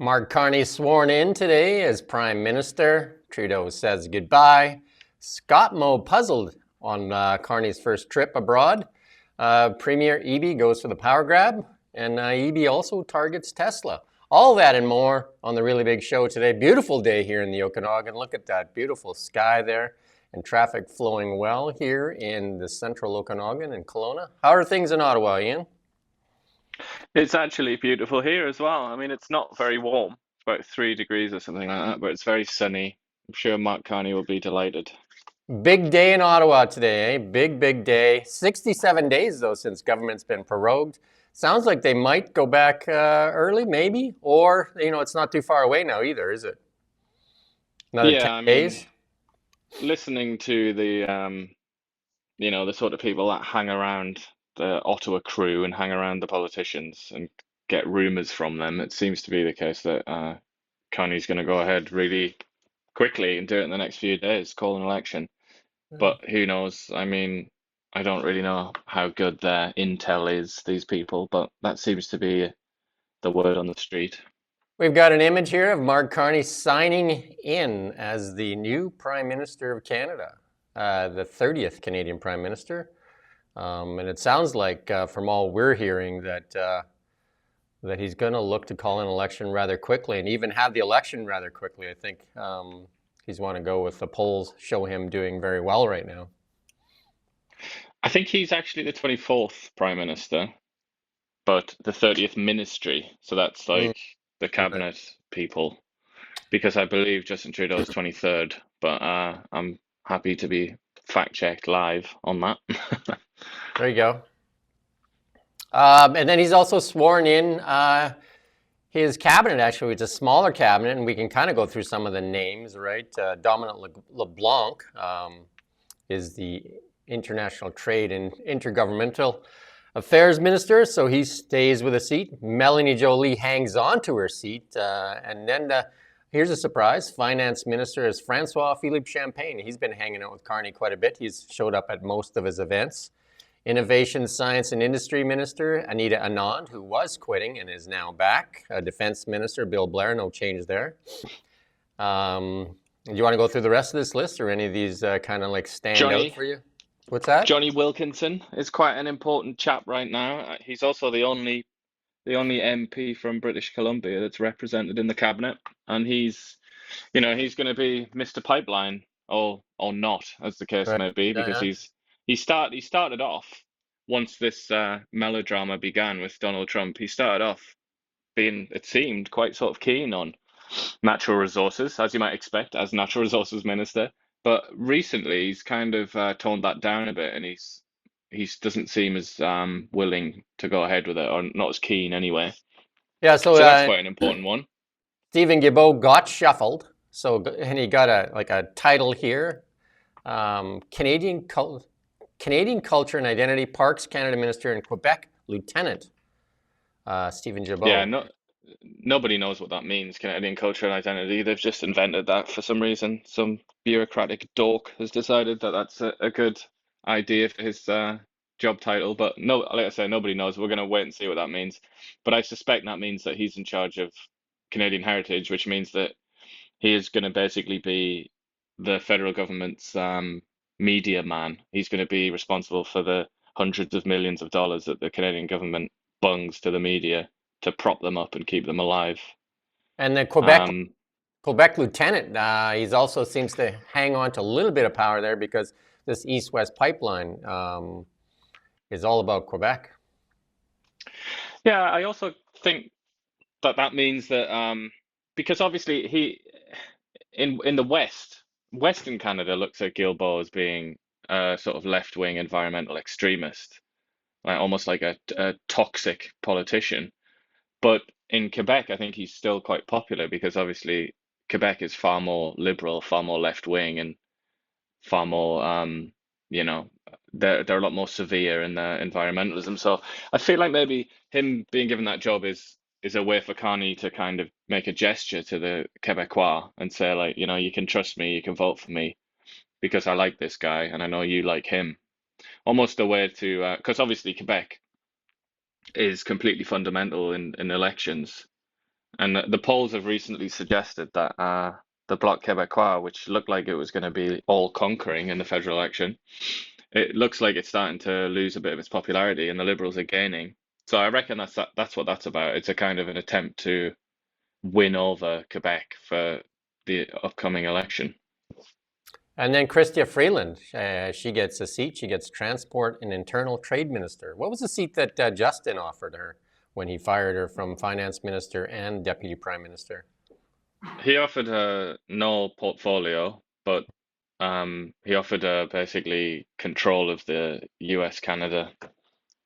Mark Carney sworn in today as Prime Minister. Trudeau says goodbye. Scott Moe puzzled on Carney's first trip abroad. Premier Eby goes for the power grab, and Eby also targets Tesla. All that and more on the Really Big Show today. Beautiful day here in the Okanagan. Look at that beautiful sky there and traffic flowing well here in the central Okanagan and Kelowna. How are things in Ottawa, Ian? It's actually beautiful here as well. I mean, it's not very warm. It's about 3 degrees or something like that, but it's very sunny. I'm sure Mark Carney will be delighted. Big day in Ottawa today, eh? Big day. 67 days, though, since government's been prorogued. Sounds like they might go back early, maybe. Or, it's not too far away now either, is it? Another 10 Yeah, I mean, days? listening to the sort of people that hang around the Ottawa crew and hang around the politicians and get rumors from them, it seems to be the case that Carney's going to go ahead really quickly and do it in the next few days, call an election. But who knows? I mean, I don't really know how good their intel is, these people, but that seems to be the word on the street. We've got an image here of Mark Carney signing in as the new Prime Minister of Canada, the 30th Canadian Prime Minister. And it sounds like, from all we're hearing, that he's going to look to call an election rather quickly and even have the election rather quickly. I think he's want to go with the polls show him doing very well right now. I think he's actually the 24th Prime Minister, but the 30th Ministry. So that's Mm, like the right. cabinet people, because I believe Justin Trudeau is 23rd, but I'm happy to be fact checked live on that. There you go. And then he's also sworn in his cabinet, actually. It's a smaller cabinet, and we can kind of go through some of the names, right? Dominic LeBlanc is the International Trade and Intergovernmental Affairs Minister, so he stays with a seat. Melanie Jolie hangs on to her seat. And then here's a surprise. Finance Minister is Francois-Philippe Champagne. He's been hanging out with Carney quite a bit. He's showed up at most of his events. Innovation, Science and Industry Minister, Anita Anand, who was quitting and is now back. Defense Minister, Bill Blair, no change there. Do you want to go through the rest of this list, or any of these kind of like stand out Johnny for you? What's that? Johnny Wilkinson is quite an important chap right now. He's also the only MP from British Columbia that's represented in the cabinet, and he's going to be Mr. Pipeline, or not, as the case Right. may be, Yeah, because yeah. he started off once this melodrama began with Donald Trump. He started off being, it seemed, quite sort of keen on natural resources, as you might expect, as natural resources minister. But recently, he's kind of toned that down a bit, and he doesn't seem as willing to go ahead with it, or not as keen anyway. Yeah, so So that's quite an important one. Stephen Guilbeault got shuffled. So, and he got a title here. Canadian Culture and Identity, Parks Canada Minister, and Quebec Lieutenant, Stephen Yeah, Guilbeault. nobody knows what that means, Canadian culture and identity. They've just invented that for some reason. Some bureaucratic dork has decided that that's a good idea for his job title. But no, like I say, nobody knows. We're going to wait and see what that means. But I suspect that means that he's in charge of Canadian heritage, which means that he is going to basically be the federal government's media man. He's going to be responsible for the hundreds of millions of dollars that the Canadian government bungs to the media to prop them up and keep them alive. And the Um, Quebec Lieutenant, he also seems to hang on to a little bit of power there because this East-West pipeline is all about Quebec. yeah, I also think that that means that because obviously he in the Western Canada looks at Guilbeault as being a sort of left-wing environmental extremist, like almost like a toxic politician. But in Quebec, I think he's still quite popular because obviously Quebec is far more liberal, far more left-wing, and far more, you know, they're a lot more severe in their environmentalism. So I feel like maybe him being given that job is a way for Carney to kind of make a gesture to the Quebecois and say like, you can trust me, you can vote for me because I like this guy and I know you like him. Almost a way to, because obviously Quebec is completely fundamental in elections. And the polls have recently suggested that the Bloc Québécois, which looked like it was going to be all conquering in the federal election, it looks like it's starting to lose a bit of its popularity, and the Liberals are gaining. So I reckon that's what that's about. It's a kind of an attempt to win over Quebec for the upcoming election. And then Chrystia Freeland, she gets a seat. She gets transport and internal trade minister. What was the seat that Justin offered her when he fired her from finance minister and deputy prime minister? He offered her no portfolio, but he offered her basically control of the US-Canada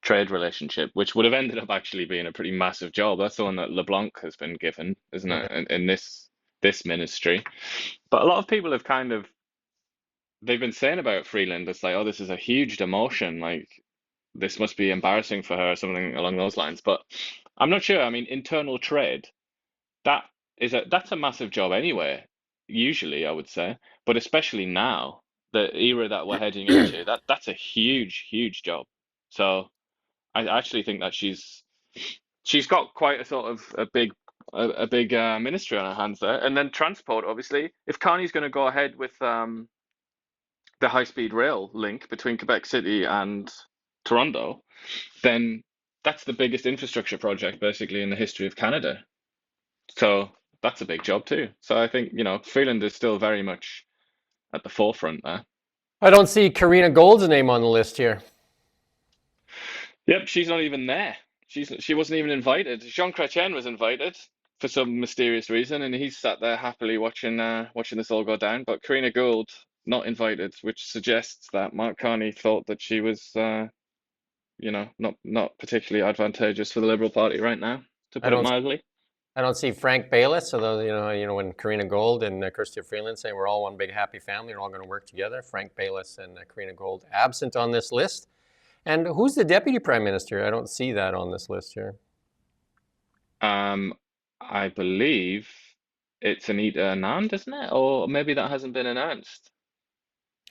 trade relationship, which would have ended up actually being a pretty massive job. That's the one that LeBlanc has been given, isn't it, in this ministry? But a lot of people have kind of they've been saying about Freeland, it's like, oh, this is a huge demotion, like this must be embarrassing for her, or something along those lines. But I'm not sure. I mean, internal trade, that that's a massive job anyway, usually I would say, but especially now, the era that we're heading into, that's a huge, huge job. So I actually think that she's got quite a sort of a big ministry on her hands there. And then transport, obviously, if Carney's going to go ahead with the high-speed rail link between Quebec City and Toronto, then that's the biggest infrastructure project basically in the history of Canada. So that's a big job too. So I think, Freeland is still very much at the forefront there. I don't see Karina Gold's name on the list here. Yep, she's not even there. She wasn't even invited. Jean Chrétien was invited for some mysterious reason, and he's sat there happily watching this all go down. But Karina Gould not invited, which suggests that Mark Carney thought that she was, not particularly advantageous for the Liberal Party right now, to I put it don't. mildly. I don't see Frank Bayless. Although when Karina Gold and Chrystia Freeland say we're all one big happy family, we're all going to work together. Frank Bayless and Karina Gold absent on this list. And who's the deputy prime minister? I don't see that on this list here. Um, I believe it's Anita Anand, isn't it? Or maybe that hasn't been announced.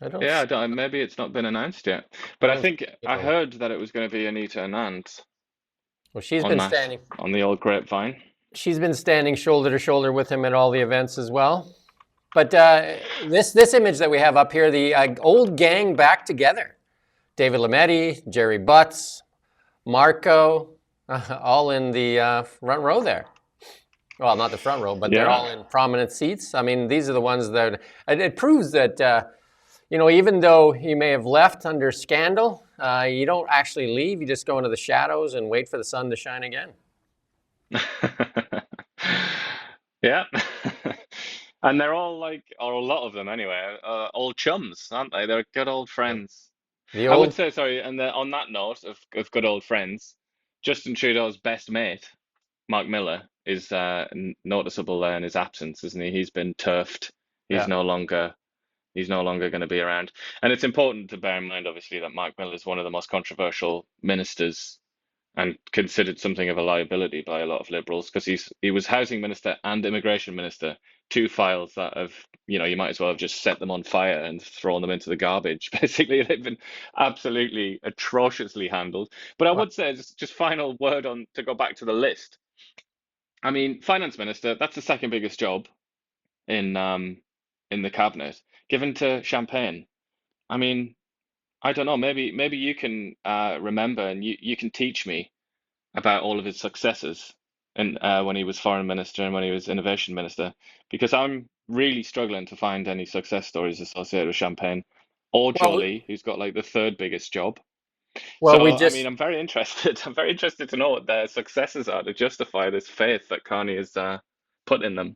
I don't. Yeah, See, I don't, maybe it's not been announced yet. I But I don't. think See I on. heard that it was going to be Anita Anand Well, she's on been that standing. on the old grapevine. She's been standing shoulder to shoulder with him at all the events as well. But this image that we have up here, the old gang back together. David Lametti, Jerry Butts, Marco, all in the front row there. Well, not the front row, but they're Yeah. all in prominent seats. I mean, these are the ones that it proves that even though you may have left under scandal, you don't actually leave. You just go into the shadows and wait for the sun to shine again. Yeah. And they're all like, or a lot of them anyway, old chums, aren't they? They're good old Yep. friends. The I would old say, sorry, and on that note of good old friends, Justin Trudeau's best mate, Mark Miller, is noticeable there in his absence, isn't he? He's been turfed. He's yeah. no longer he's no longer going to be around. And it's important to bear in mind, obviously, that Mark Miller is one of the most controversial ministers and considered something of a liability by a lot of Liberals because he was housing minister and immigration minister, two files that have, you might as well have just set them on fire and thrown them into the garbage. Basically, they've been absolutely atrociously handled. But I Well, would say, just final word on to go back to the list. I mean, finance minister, that's the second biggest job in the cabinet, given to Champagne. I mean, I don't know. Maybe you can remember and you can teach me about all of his successes and when he was foreign minister and when he was innovation minister, because I'm really struggling to find any success stories associated with Champagne or well, Jolie, who's got like the third biggest job. we So, I mean, just I'm very interested. I'm very interested to know what their successes are to justify this faith that Carney has put in them.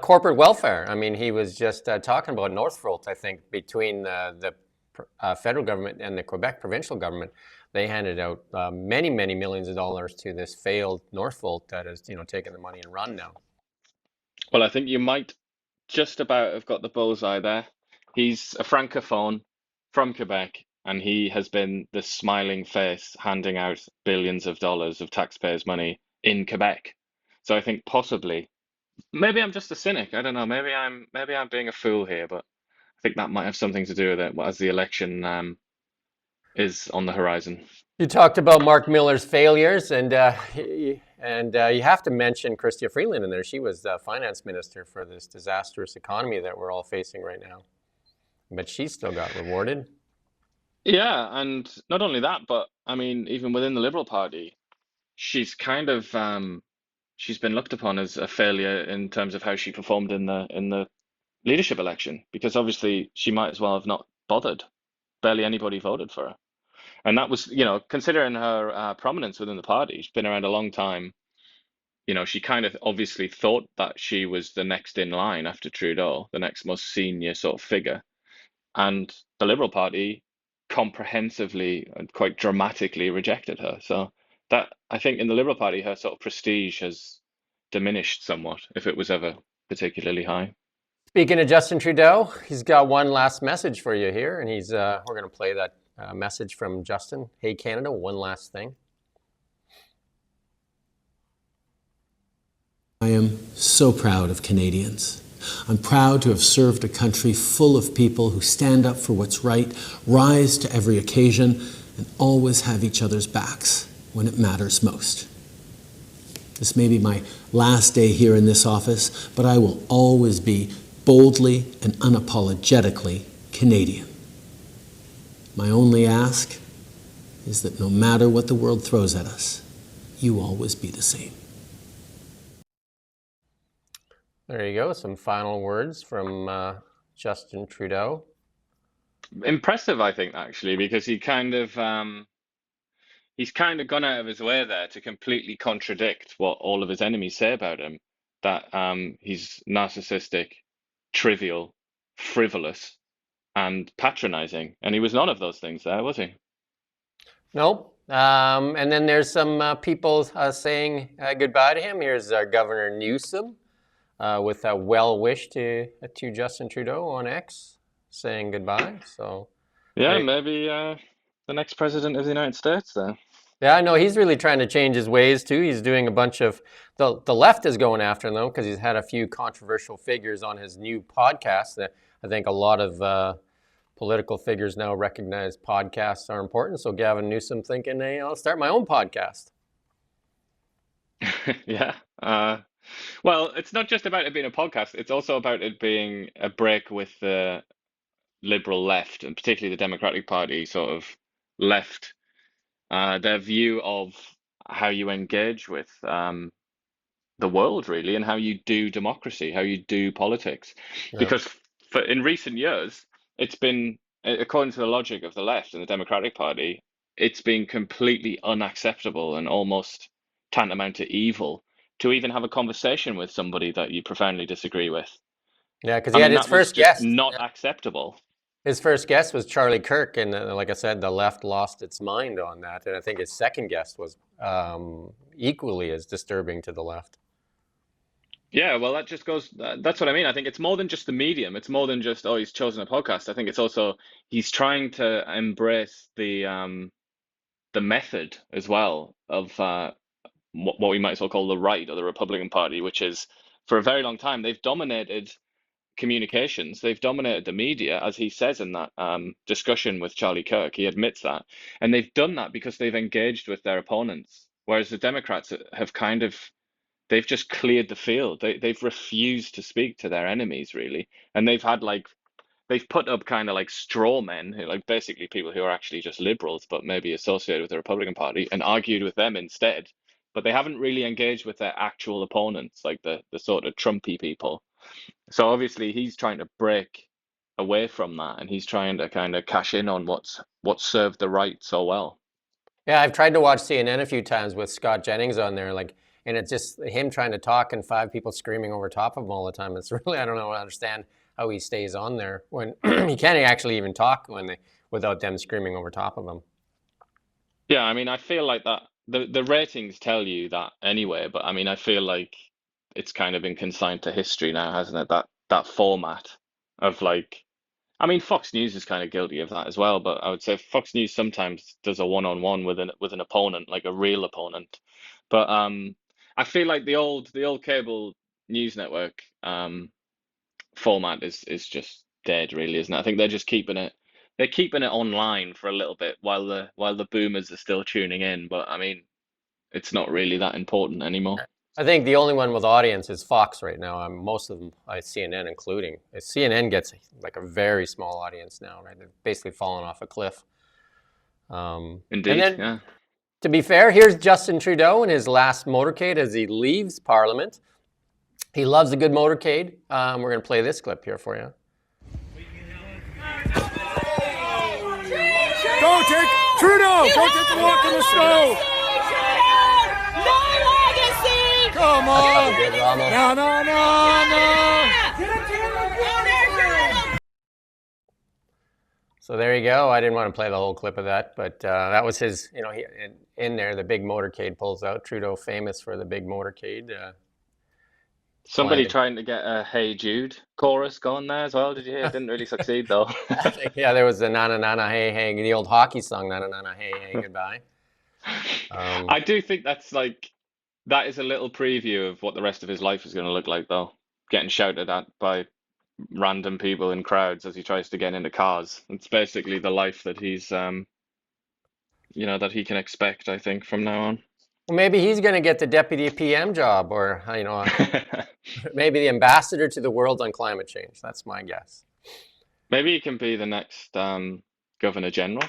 corporate welfare. I mean, he was just talking about Northvolt. I think between the federal government and the Quebec provincial government, they handed out many, many millions of dollars to this failed Northvolt that has, taken the money and run now. Well, I think you might just about have got the bullseye there. He's a francophone from Quebec, and he has been the smiling face handing out billions of dollars of taxpayers' money in Quebec. So I think possibly, maybe I'm just a cynic. I don't know. Maybe I'm being a fool here, but I think that might have something to do with it as the election is on the horizon. You talked about Mark Miller's failures, and And you have to mention Chrystia Freeland in there. She was the finance minister for this disastrous economy that we're all facing right now. But she still got rewarded. Yeah, and not only that, but I mean, even within the Liberal Party, she's kind of she's been looked upon as a failure in terms of how she performed in the leadership election, because obviously she might as well have not bothered. Barely anybody voted for her. And that was, you know, considering her prominence within the party, she's been around a long time. You know, she kind of obviously thought that she was the next in line after Trudeau, the next most senior sort of figure. And the Liberal Party comprehensively and quite dramatically rejected her. So that, I think, in the Liberal Party, her sort of prestige has diminished somewhat, if it was ever particularly high. Speaking of Justin Trudeau, he's got one last message for you here, and we're going to play that message from Justin. Hey, Canada, one last thing. I am so proud of Canadians. I'm proud to have served a country full of people who stand up for what's right, rise to every occasion, and always have each other's backs when it matters most. This may be my last day here in this office, but I will always be boldly and unapologetically Canadian. My only ask is that no matter what the world throws at us, you always be the same. There you go. Some final words from Justin Trudeau. Impressive, I think, actually, because he's kind of gone out of his way there to completely contradict what all of his enemies say about him, that he's narcissistic, trivial, frivolous, and patronizing. And he was none of those things there, was he? Nope. And then there's some people saying goodbye to him. Here's Governor Newsom with a well wish to Justin Trudeau on X, saying goodbye. So Yeah, there, maybe the next president of the United States there. yeah, I know he's really trying to change his ways too. He's doing a bunch of the left is going after him though because he's had a few controversial figures on his new podcast. That I think a lot of political figures now recognize podcasts are important. So Gavin Newsom thinking, hey, I'll start my own podcast. Yeah. Well, it's not just about it being a podcast. It's also about it being a break with the liberal left, and particularly the Democratic Party sort of left their view of how you engage with the world, really, and how you do democracy, how you do politics. Yeah. Because in recent years, it's been, according to the logic of the left and the Democratic Party, it's been completely unacceptable and almost tantamount to evil to even have a conversation with somebody that you profoundly disagree with. Yeah, because I he had mean, his that was first just guest. not acceptable. His first guest was Charlie Kirk, and like I said, the left lost its mind on that. And I think his second guest was equally as disturbing to the left. Yeah, well, that just goes, that's what I mean. I think it's more than just the medium. It's more than just, oh, he's chosen a podcast. I think it's also he's trying to embrace the method as well of what we might as well call the right or the Republican Party, which is for a very long time they've dominated communications, they've dominated the media, as he says in that discussion with Charlie Kirk. He admits that, and they've done that because they've engaged with their opponents, whereas the Democrats have kind of they've just cleared the field. They've refused to speak to their enemies really, and they've put up kind of like straw men, who like basically people who are actually just liberals but maybe associated with the Republican Party, and argued with them instead. But they haven't really engaged with their actual opponents, like the sort of Trumpy people. So obviously he's trying to break away from that, and he's trying to kind of cash in on what's served the right so well. Yeah, I've tried to watch CNN a few times with Scott Jennings on there, like, and it's just him trying to talk and five people screaming over top of him all the time. It's really, I don't know, I understand how he stays on there when he can't actually even talk without them screaming over top of him. Yeah, I mean, I feel like that the ratings tell you that anyway, but I mean, I feel like it's kind of been consigned to history now, hasn't it? That format of like, I mean, Fox News is kind of guilty of that as well, but I would say Fox News sometimes does a one-on-one with an opponent, like a real opponent. But I feel like the old cable news network format is just dead, really, isn't it? I think they're keeping it online for a little bit while the boomers are still tuning in. But I mean, it's not really that important anymore. I think the only one with audience is Fox right now. Most of them, CNN including. CNN gets like a very small audience now, right? They're basically fallen off a cliff. And Indeed, then, yeah. to be fair, here's Justin Trudeau in his last motorcade as he leaves Parliament. He loves a good motorcade. We're going to play this clip here for you. Don't take Trudeau! Don't take the walk in the snow! No legacy! Come on! Good, Ramos. No, no, no, no! So there you go. I didn't want to play the whole clip of that, but that was his, in there, the big motorcade pulls out. Trudeau famous for the big motorcade. Somebody trying to get a Hey Jude chorus going there as well. Did you hear? It didn't really succeed though. Yeah, there was the na na na na hey hey, the old hockey song na na na na hey hey goodbye. I do think that is a little preview of what the rest of his life is going to look like though. Getting shouted at by random people in crowds as he tries to get into cars. It's basically the life that he's that he can expect, I think, from now on. Well, maybe he's going to get the deputy PM job, or maybe the ambassador to the world on climate change. That's my guess. Maybe he can be the next Governor General.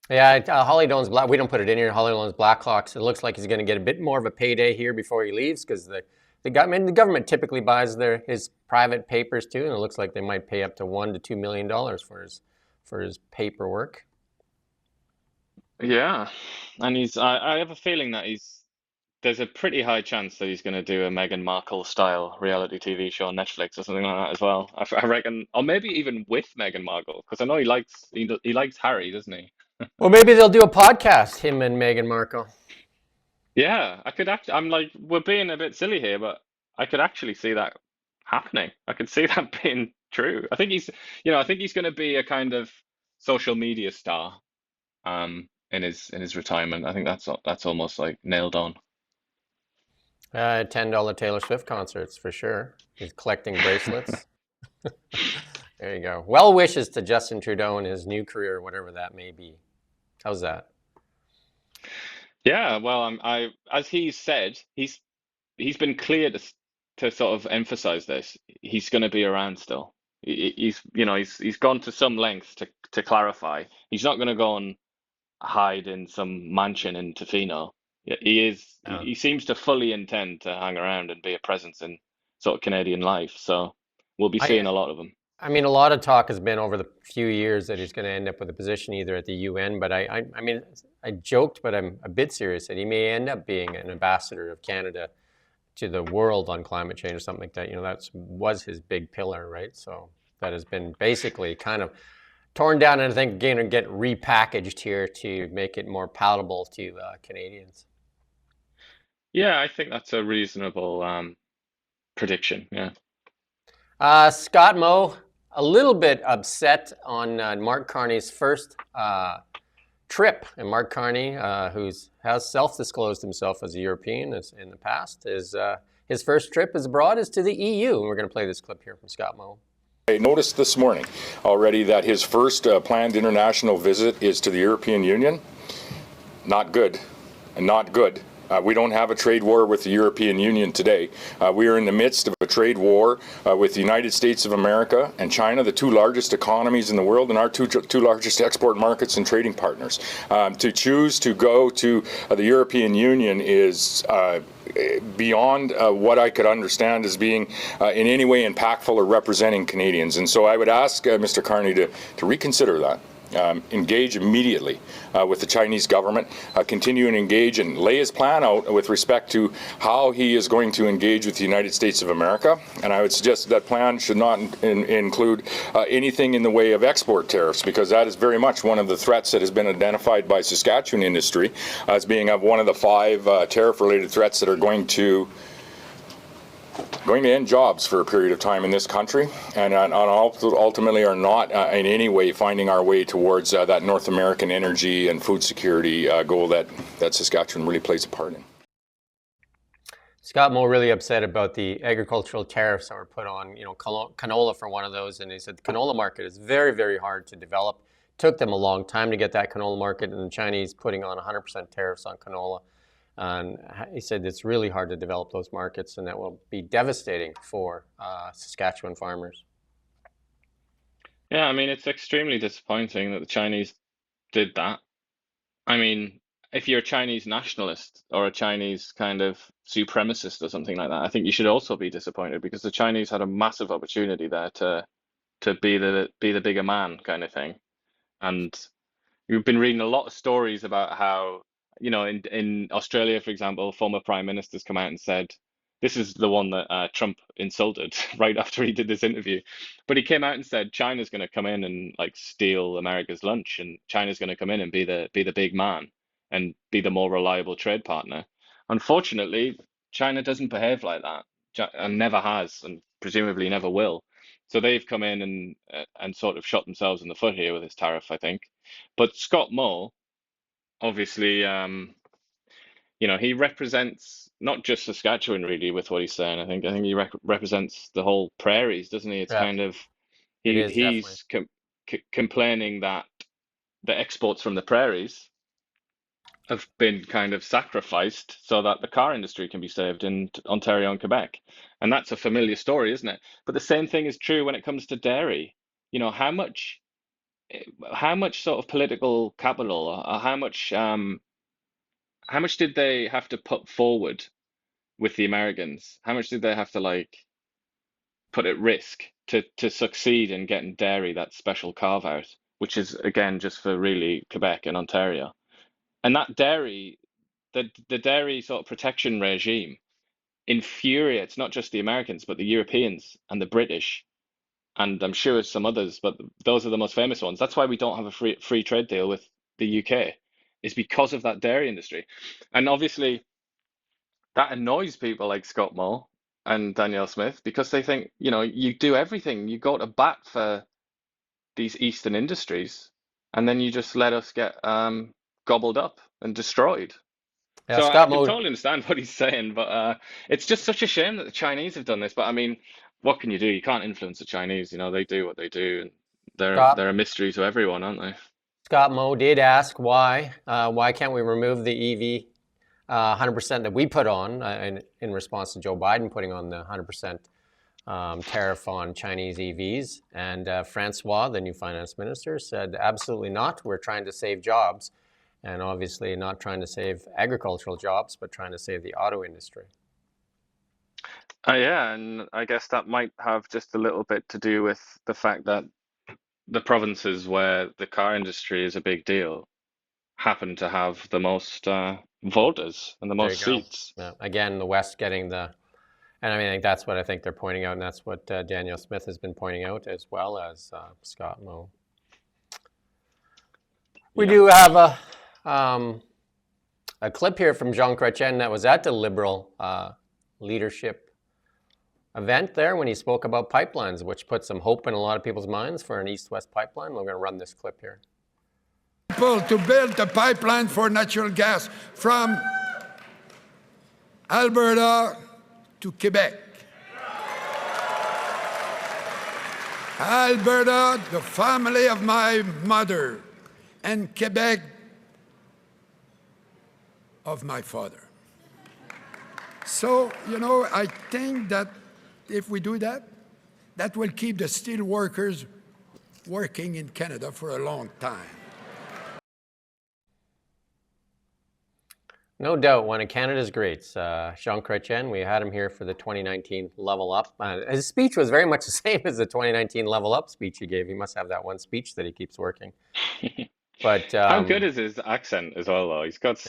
Yeah, Holly Doan's black. We don't put it in here. Holly Doan's Blackhawks. It looks like he's going to get a bit more of a payday here before he leaves, because the government typically buys his private papers too, and it looks like they might pay up to $1 to $2 million for his paperwork. Yeah, and I have a feeling that there's a pretty high chance that he's going to do a Meghan Markle style reality TV show on Netflix or something like that as well. I reckon, or maybe even with Meghan Markle, because I know he likes Harry, doesn't he? Well, maybe they'll do a podcast, him and Meghan Markle. Yeah, I could actually. I'm like, we're being a bit silly here, but I could actually see that happening. I could see that being true. I think he's going to be a kind of social media star. In his retirement. I think that's almost like nailed on. $10 Taylor Swift concerts for sure. He's collecting bracelets. There you go. Well wishes to Justin Trudeau in his new career, whatever that may be. How's that? Yeah, well, as he said, he's been clear to sort of emphasize this. He's going to be around still. He's gone to some lengths to clarify. He's not going to go and hide in some mansion in Tofino. He seems to fully intend to hang around and be a presence in sort of Canadian life. So we'll be seeing a lot of him. I mean, a lot of talk has been over the few years that he's going to end up with a position either at the UN, but I mean, I joked, but I'm a bit serious that he may end up being an ambassador of Canada to the world on climate change or something like that. That was his big pillar, right? So that has been basically kind of torn down, and I think going to get repackaged here to make it more palatable to Canadians. Yeah, I think that's a reasonable prediction. Yeah. Scott Moe, a little bit upset on Mark Carney's first trip, and Mark Carney, who has self-disclosed himself as a European in the past, his first trip abroad is to the EU, and we're going to play this clip here from Scott Moe. I noticed this morning already that his first planned international visit is to the European Union. Not good, and not good. We don't have a trade war with the European Union today. We are in the midst of a trade war with the United States of America and China, the two largest economies in the world and our two largest export markets and trading partners. To choose to go to the European Union is beyond what I could understand as being in any way impactful or representing Canadians. And so I would ask Mr. Carney to reconsider that. Engage immediately with the Chinese government, continue and engage and lay his plan out with respect to how he is going to engage with the United States of America. And I would suggest that plan should not include anything in the way of export tariffs, because that is very much one of the threats that has been identified by Saskatchewan industry as being one of the 5 tariff-related threats that are going to end jobs for a period of time in this country, and ultimately are not in any way finding our way towards that North American energy and food security goal that Saskatchewan really plays a part in. Scott Moe really upset about the agricultural tariffs that were put on, canola for one of those, and he said the canola market is very, very hard to develop. It took them a long time to get that canola market, and the Chinese putting on 100% tariffs on canola. And he said it's really hard to develop those markets, and that will be devastating for Saskatchewan farmers. Yeah, I mean, it's extremely disappointing that the Chinese did that. I mean, if you're a Chinese nationalist or a Chinese kind of supremacist or something like that, I think you should also be disappointed because the Chinese had a massive opportunity there to be the bigger man kind of thing. And we've been reading a lot of stories about how, in Australia, for example, former prime ministers come out and said, this is the one that Trump insulted right after he did this interview. But he came out and said China's going to come in and like steal America's lunch, and China's going to come in and be the big man and be the more reliable trade partner. Unfortunately, China doesn't behave like that, and never has, and presumably never will. So they've come in and sort of shot themselves in the foot here with this tariff, I think. But Scott Moe, obviously, he represents not just Saskatchewan really with what he's saying. I think he represents the whole prairies, doesn't he? It's Yeah, kind of it is definitely. he's complaining that the exports from the prairies have been kind of sacrificed so that the car industry can be saved in Ontario and Quebec. And that's a familiar story, isn't it? But the same thing is true when it comes to dairy. How much sort of political capital, or how much did they have to put forward with the Americans? How much did they have to like put at risk to succeed in getting dairy that special carve out, which is again just for really Quebec and Ontario? And that dairy, the dairy sort of protection regime infuriates not just the Americans, but the Europeans and the British, and I'm sure some others, but those are the most famous ones. That's why we don't have a free trade deal with the UK, is because of that dairy industry. And obviously that annoys people like Scott Moe and Danielle Smith because they think, you do everything, you go to bat for these Eastern industries, and then you just let us get gobbled up and destroyed. Yeah, So I Scott can Moe. totally understand what he's saying, but it's just such a shame that the Chinese have done this. But I mean, what can you do? You can't influence the Chinese. They do what they do, and they're Scott a mystery to everyone, aren't they? Scott Moe did ask why can't we remove the EV 100% that we put on in response to Joe Biden putting on the 100% tariff on Chinese EVs. And Francois, the new finance minister, said absolutely not. We're trying to save jobs, and obviously not trying to save agricultural jobs, but trying to save the auto industry. Yeah, and I guess that might have just a little bit to do with the fact that the provinces where the car industry is a big deal happen to have the most voters and the There you most go. seats. Yeah. Again, the West getting and I mean, that's what I think they're pointing out, and that's what Danielle Smith has been pointing out, as well as Scott Moe. We Yeah. do have a clip here from Jean Chrétien that was at the Liberal leadership event there when he spoke about pipelines, which put some hope in a lot of people's minds for an east-west pipeline. We're going to run this clip here. To build a pipeline for natural gas from Alberta to Quebec. Alberta, the family of my mother, and Quebec of my father. So, I think that if we do that, that will keep the steel workers working in Canada for a long time. No doubt, one of Canada's greats, Jean Chrétien. We had him here for the 2019 Level Up. His speech was very much the same as the 2019 Level Up speech he gave. He must have that one speech that he keeps working. But how good is his accent as well, though? He's got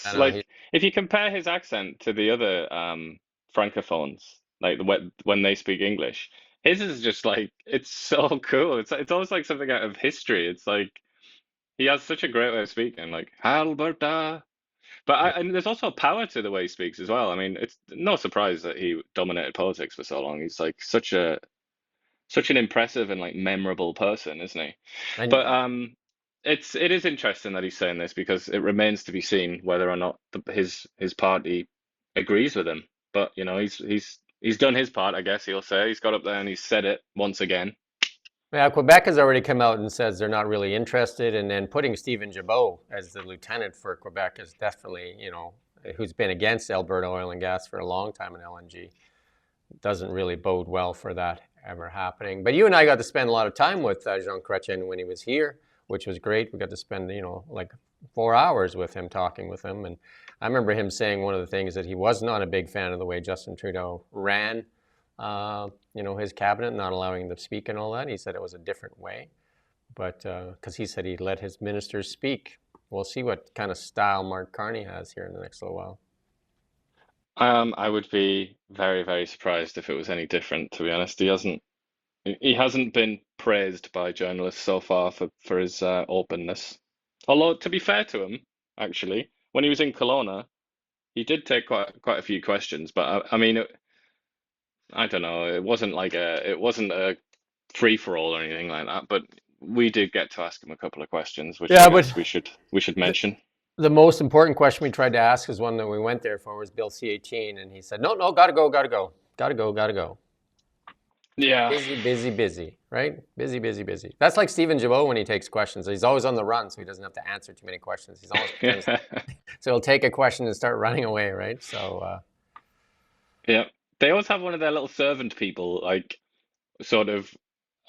if you compare his accent to the other francophones, like when they speak English, his is just like it's so cool. It's almost like something out of history. It's like he has such a great way of speaking, like Alberta. But and there's also power to the way he speaks as well. I mean, it's no surprise that he dominated politics for so long. He's like such an impressive and like memorable person, isn't he? And, But it is interesting that he's saying this because it remains to be seen whether or not his party agrees with him. But he's done his part, I guess he'll say. He's got up there and he's said it once again. yeah, Quebec has already come out and says they're not really interested, and then putting Stephen Gibault as the lieutenant for Quebec is definitely, who's been against Alberta oil and gas for a long time in LNG, doesn't really bode well for that ever happening. But you and I got to spend a lot of time with Jean Chrétien when he was here, which was great. We got to spend, like 4 hours with him, talking with him. And I remember him saying one of the things that he was not a big fan of the way Justin Trudeau ran, his cabinet, not allowing him to speak and all that. He said it was a different way, but because he said he'd let his ministers speak. We'll see what kind of style Mark Carney has here in the next little while. I would be very, very surprised if it was any different, to be honest. He hasn't been praised by journalists so far for his openness. Although, to be fair to him, actually, when he was in Kelowna, he did take quite a few questions. But I mean, I don't know. It wasn't a free for all or anything like that. But we did get to ask him a couple of questions, which I guess we should mention. The most important question we tried to ask is one that we went there for, was Bill C-18, and he said, no, gotta go. Yeah. Busy, right? Busy. That's like Stephen Gibault when he takes questions. He's always on the run, so he doesn't have to answer too many questions. He's always so he'll take a question and start running away, right? So yeah, they always have one of their little servant people, like sort of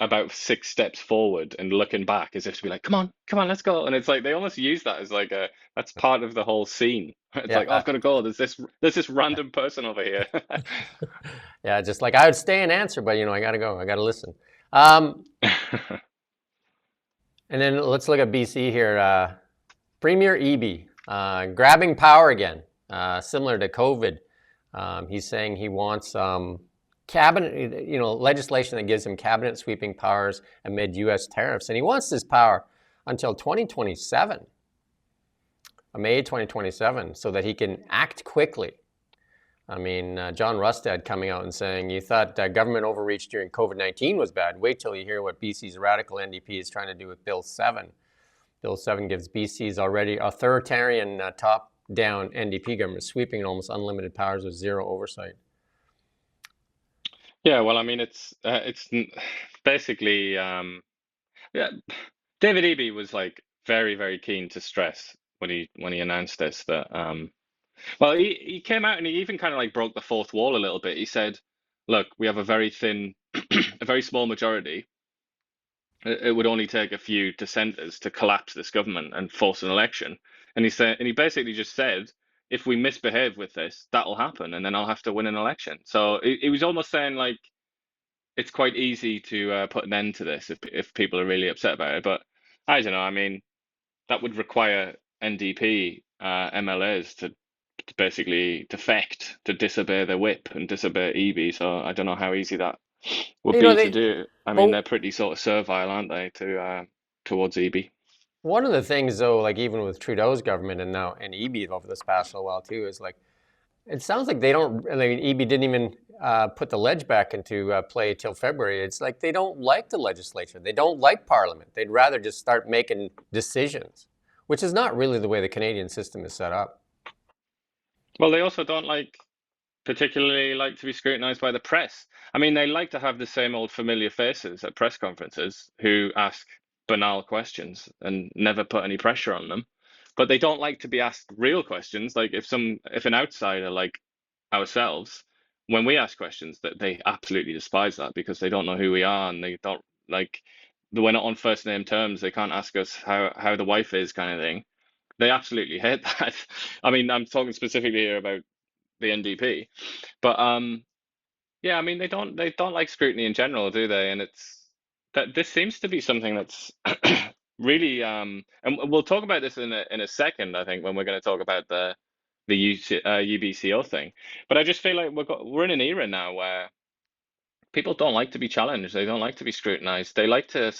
about 6 steps forward and looking back as if to be like, come on, let's go. And it's like they almost use that as like that's part of the whole scene. It's like, oh, I've got to go. There's this random person over here. Yeah, just like I would stay and answer, but I gotta go. I gotta listen. And then let's look at BC here. Premier Eby grabbing power again, similar to COVID. He's saying he wants cabinet, legislation that gives him cabinet sweeping powers amid U.S. tariffs, and he wants this power until 2027, May 2027, so that he can act quickly. I mean, John Rustad coming out and saying, you thought government overreach during COVID-19 was bad. Wait till you hear what BC's radical NDP is trying to do with Bill 7. Bill 7 gives BC's already authoritarian top-down NDP government sweeping and almost unlimited powers with zero oversight. Yeah, well, I mean, it's basically, yeah. David Eby was like very, very keen to stress when he announced this that, well, he came out and he even kind of like broke the fourth wall a little bit. He said, "Look, we have a very thin, a very small majority. It would only take a few dissenters to collapse this government and force an election." And he basically just said, if we misbehave with this, that'll happen, and then I'll have to win an election. So he was almost saying like, it's quite easy to put an end to this if people are really upset about it. But I don't know. I mean, that would require NDP MLAs to basically defect, to disobey their whip and disobey Eby. So I don't know how easy that would be to do. I mean, they're pretty sort of servile, aren't they, towards Eby? One of the things, though, like even with Trudeau's government and Eby over this past little while too, is like, it sounds like they don't. I mean, Eby didn't even put the ledge back into play till February. It's like they don't like the legislature. They don't like Parliament. They'd rather just start making decisions, which is not really the way the Canadian system is set up. Well, they also don't particularly like to be scrutinized by the press. I mean, they like to have the same old familiar faces at press conferences who ask banal questions and never put any pressure on them. But they don't like to be asked real questions. Like if an outsider like ourselves, when we ask questions, that they absolutely despise that because they don't know who we are and they don't like, we're not on first name terms. They can't ask us how the wife is, kind of thing. They absolutely hate that. I mean, I'm talking specifically here about the NDP, but yeah, I mean, they don't like scrutiny in general, do they? And this seems to be something that's really, and we'll talk about this in a second, I think, when we're going to talk about the UBCO thing. But I just feel like we're in an era now where people don't like to be challenged. They don't like to be scrutinized. They like to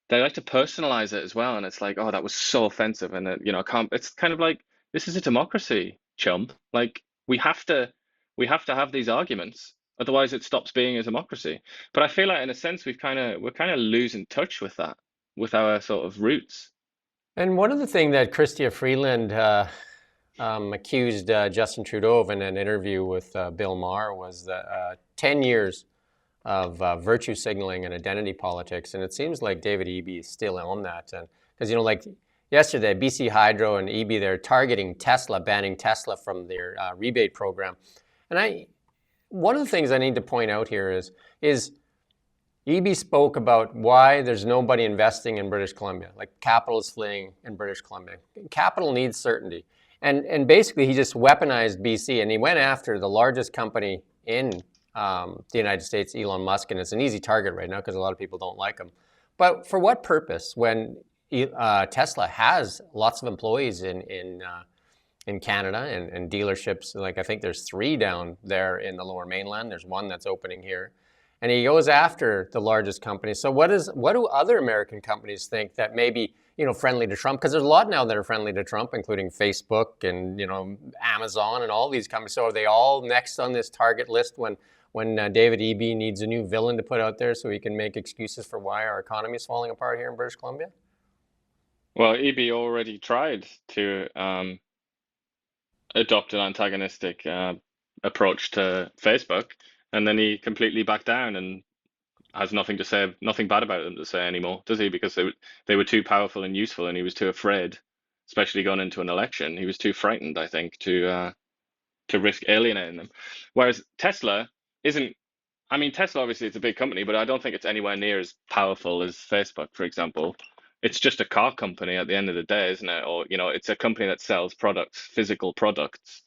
personalize it as well. And it's like, oh, that was so offensive. And it's kind of like, this is a democracy, chump. Like we have to have these arguments. Otherwise it stops being a democracy. But I feel like in a sense, we're kind of losing touch with that, with our sort of roots. And one of the things that Chrystia Freeland accused Justin Trudeau of in an interview with Bill Maher was that 10 years of virtue signaling and identity politics, and it seems like David Eby is still on that. And because yesterday, BC Hydro and EB, they're targeting Tesla, banning Tesla from their rebate program. And one of the things I need to point out here is EB spoke about why there's nobody investing in British Columbia, like capital is fleeing in British Columbia. Capital needs certainty. And basically he just weaponized BC, and he went after the largest company in the United States, Elon Musk, and it's an easy target right now because a lot of people don't like him. But for what purpose when Tesla has lots of employees in Canada and dealerships? Like I think there's 3 down there in the Lower Mainland. There's one that's opening here. And he goes after the largest companies. So what do other American companies think that may be, friendly to Trump? Because there's a lot now that are friendly to Trump, including Facebook and, Amazon and all these companies. So are they all next on this target list when David Eby needs a new villain to put out there so he can make excuses for why our economy is falling apart here in British Columbia? Well, Eby already tried to adopt an antagonistic approach to Facebook, and then he completely backed down and has nothing to say, nothing bad about them to say anymore, does he? Because they were too powerful and useful, and he was too afraid, especially going into an election. He was too frightened, I think, to risk alienating them. Whereas Tesla isn't. I mean, Tesla obviously it's a big company, but I don't think it's anywhere near as powerful as Facebook, for example. It's just a car company at the end of the day, isn't it? Or it's a company that sells products, physical products.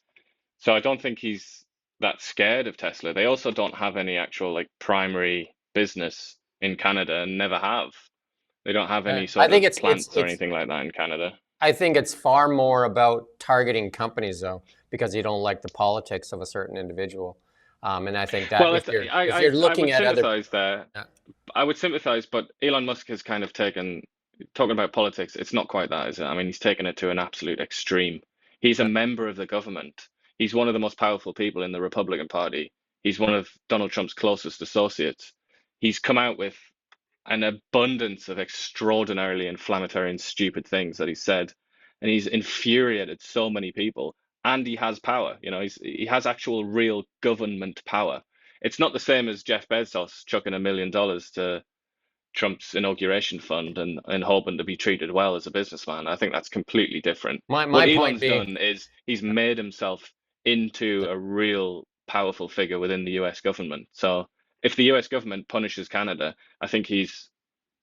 So I don't think he's that scared of Tesla. They also don't have any actual like primary business in Canada and never have. They don't have any sort of plants or anything like that in Canada. I think it's far more about targeting companies, though, because you don't like the politics of a certain individual. And I think that if you're looking at other... I would sympathize, but Elon Musk has kind of talking about politics, it's not quite that, is it? I mean, he's taken it to an absolute extreme. He's a member of the government. He's one of the most powerful people in the Republican Party. He's one of Donald Trump's closest associates. He's come out with an abundance of extraordinarily inflammatory and stupid things that he said, and he's infuriated so many people. And he has power. He has actual real government power. It's not the same as Jeff Bezos chucking $1 million to Trump's inauguration fund and hoping to be treated well as a businessman. I think that's completely different. What Elon's done is he's made himself into a real powerful figure within the US government. So if the US government punishes Canada, I think he's,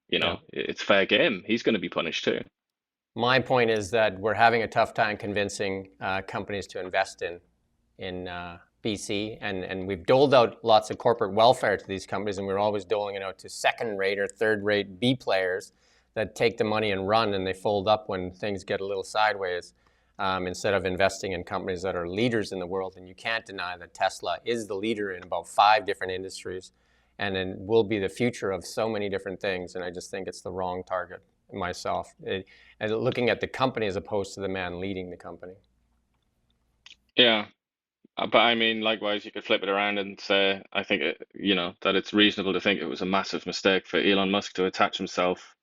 it's fair game. He's going to be punished too. My point is that we're having a tough time convincing companies to invest in BC, and we've doled out lots of corporate welfare to these companies, and we're always doling it out to second-rate or third-rate B players that take the money and run, and they fold up when things get a little sideways, instead of investing in companies that are leaders in the world. And you can't deny that Tesla is the leader in about 5 different industries, and then will be the future of so many different things. And I just think it's the wrong target myself, and looking at the company as opposed to the man leading the company. Yeah. But I mean, likewise, you could flip it around and say, I think, that it's reasonable to think it was a massive mistake for Elon Musk to attach himself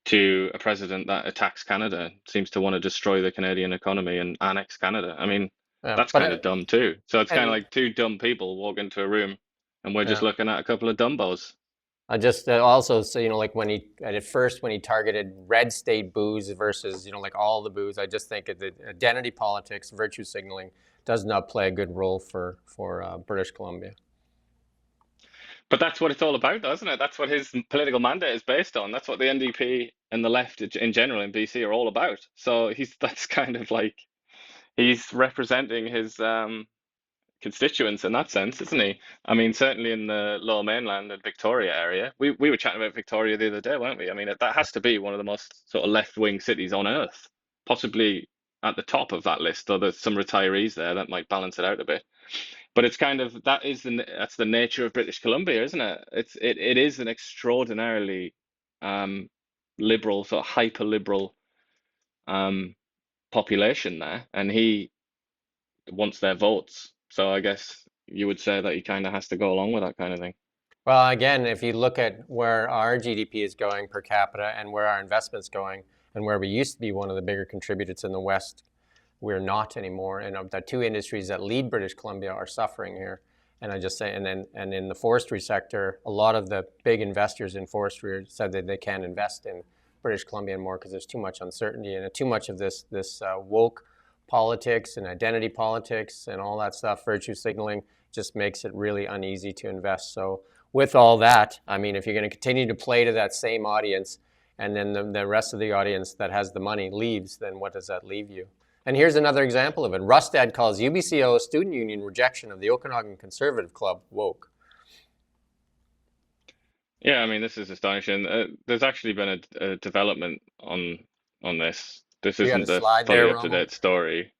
to a president that attacks Canada, seems to want to destroy the Canadian economy and annex Canada. I mean, that's kind of dumb too. So it's kind of like 2 dumb people walk into a room and we're just looking at a couple of dumbos. I just also say, like when at first when he targeted red state booze versus, like all the booze, I just think the identity politics, virtue signaling does not play a good role for British Columbia. But that's what it's all about, doesn't it? That's what his political mandate is based on. That's what the NDP and the left in general in BC are all about. So that's kind of like he's representing his constituents in that sense, isn't he? I mean, certainly in the Lower Mainland and Victoria area. We were chatting about Victoria the other day, weren't we? I mean, that has to be one of the most sort of left-wing cities on earth, possibly at the top of that list, though there's some retirees there that might balance it out a bit. But it's kind of that's the nature of British Columbia, isn't it? It is an extraordinarily liberal, sort of hyper liberal population there, and he wants their votes. So I guess you would say that he kind of has to go along with that kind of thing. Well, again, if you look at where our GDP is going per capita and where our investment's going, and where we used to be one of the bigger contributors in the West, we're not anymore. And the 2 industries that lead British Columbia are suffering here. And I just say, and in the forestry sector, a lot of the big investors in forestry said that they can't invest in British Columbia anymore because there's too much uncertainty and too much of this woke politics and identity politics and all that stuff, virtue signaling, just makes it really uneasy to invest. So with all that, I mean, if you're going to continue to play to that same audience and then the rest of the audience that has the money leaves, then what does that leave you? And here's another example of it. Rustad calls UBCO student union rejection of the Okanagan Conservative Club woke. Yeah, I mean, this is astonishing. There's actually been a development on this. This You got isn't a the slide fully there, up-to-date story.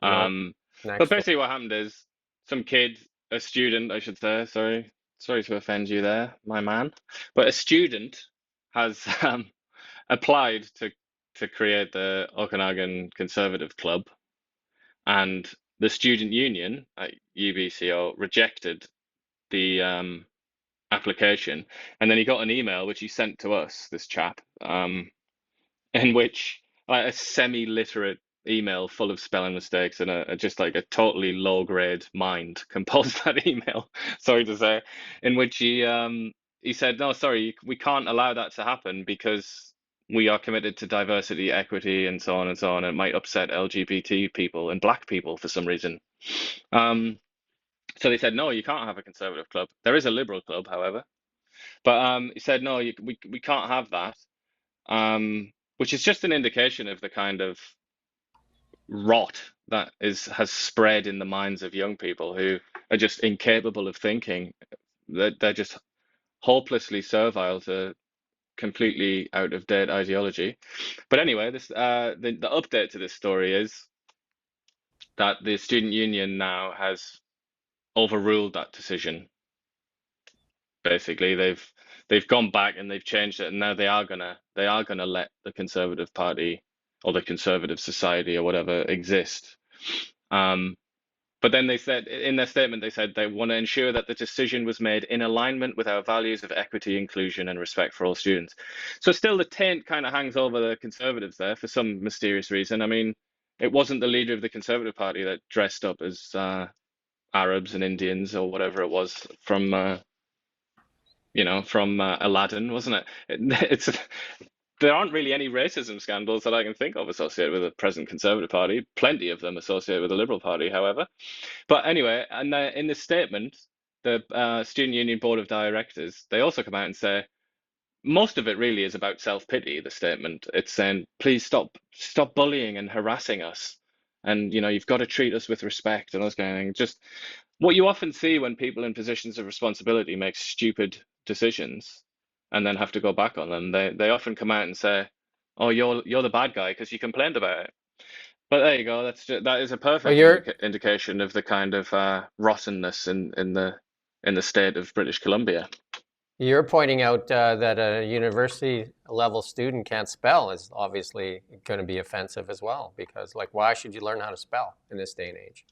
No. But Next basically what happened is some kid, a student, I should say, sorry to offend you there, my man, but a student has applied to create the Okanagan Conservative Club, and the student union at UBCO rejected the application, and then he got an email which he sent to us, this chap, in which a semi-literate email full of spelling mistakes and just like a totally low-grade mind composed that email, sorry to say, in which he said, no, sorry, we can't allow that to happen because we are committed to diversity, equity, and so on and so on. It might upset LGBT people and black people for some reason. So they said, no, you can't have a conservative club. There is a liberal club, however. But he said, no, we can't have that, which is just an indication of the kind of rot that has spread in the minds of young people who are just incapable of thinking. They're just hopelessly servile to completely out of date ideology. But anyway, this the update to this story is that the student union now has overruled that decision. Basically, they've gone back and they've changed it, and now they are gonna let the Conservative Party or the Conservative Society or whatever exist. But then they said in their statement, they said they want to ensure that the decision was made in alignment with our values of equity, inclusion, and respect for all students. So still the taint kind of hangs over the Conservatives there for some mysterious reason. I mean, it wasn't the leader of the Conservative Party that dressed up as Arabs and Indians or whatever it was from Aladdin, wasn't it? It's there aren't really any racism scandals that I can think of associated with the present Conservative Party. Plenty of them associated with the Liberal Party, however. But anyway, and in this statement, the Student Union Board of Directors, they also come out and say most of it really is about self-pity. The statement, it's saying, please stop bullying and harassing us, and you've got to treat us with respect and those kind of things. Just what you often see when people in positions of responsibility make stupid decisions and then have to go back on them. They often come out and say, "Oh, you're the bad guy because you complained about it." But there you go. That is a perfect indication of the kind of rottenness in the state of British Columbia. You're pointing out that a university level student can't spell is obviously going to be offensive as well, because why should you learn how to spell in this day and age?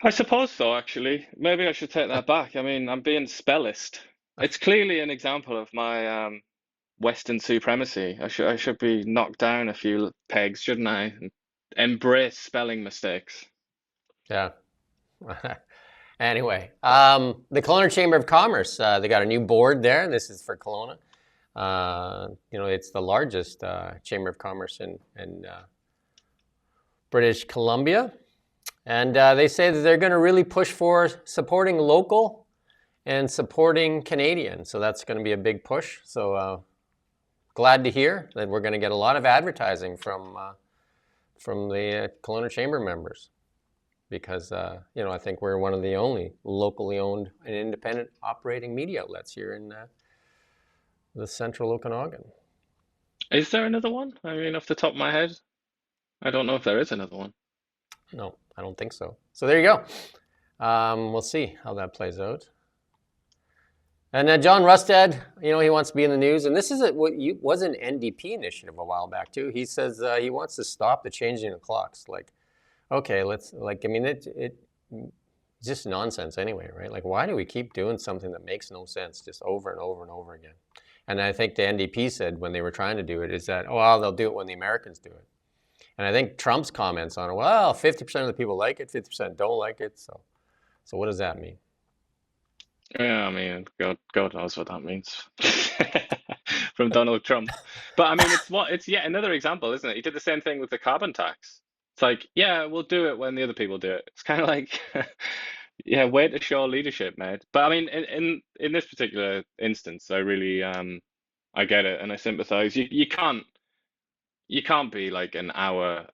I suppose so, actually. Maybe I should take that back. I mean, I'm being spellist. It's clearly an example of my Western supremacy. I should be knocked down a few pegs, shouldn't I? And embrace spelling mistakes. Yeah. Anyway, the Kelowna Chamber of Commerce, they got a new board there, and this is for Kelowna. It's the largest Chamber of Commerce in British Columbia. And they say that they're going to really push for supporting local and supporting Canadian. So that's going to be a big push. So glad to hear that we're going to get a lot of advertising from the Kelowna Chamber members, because I think we're one of the only locally owned and independent operating media outlets here in the central Okanagan. Is there another one? I mean, off the top of my head, I don't know if there is another one. No, I don't think so. So there you go. We'll see how that plays out. And then John Rustad, he wants to be in the news. And this is what was an NDP initiative a while back, too. He says he wants to stop the changing of clocks. Okay, it's just nonsense anyway, right? Why do we keep doing something that makes no sense just over and over and over again? And I think the NDP said when they were trying to do it is that, they'll do it when the Americans do it. And I think Trump's comments on it, 50% of the people like it, 50% don't like it. So what does that mean? Yeah, I mean, God knows what that means. from Donald Trump. But I mean, it's yet another example, isn't it? He did the same thing with the carbon tax. It's like, yeah, we'll do it when the other people do it. It's kind of like, yeah, way to show leadership, mate. But I mean, in this particular instance, I really I get it and I sympathize. You can't be like an hour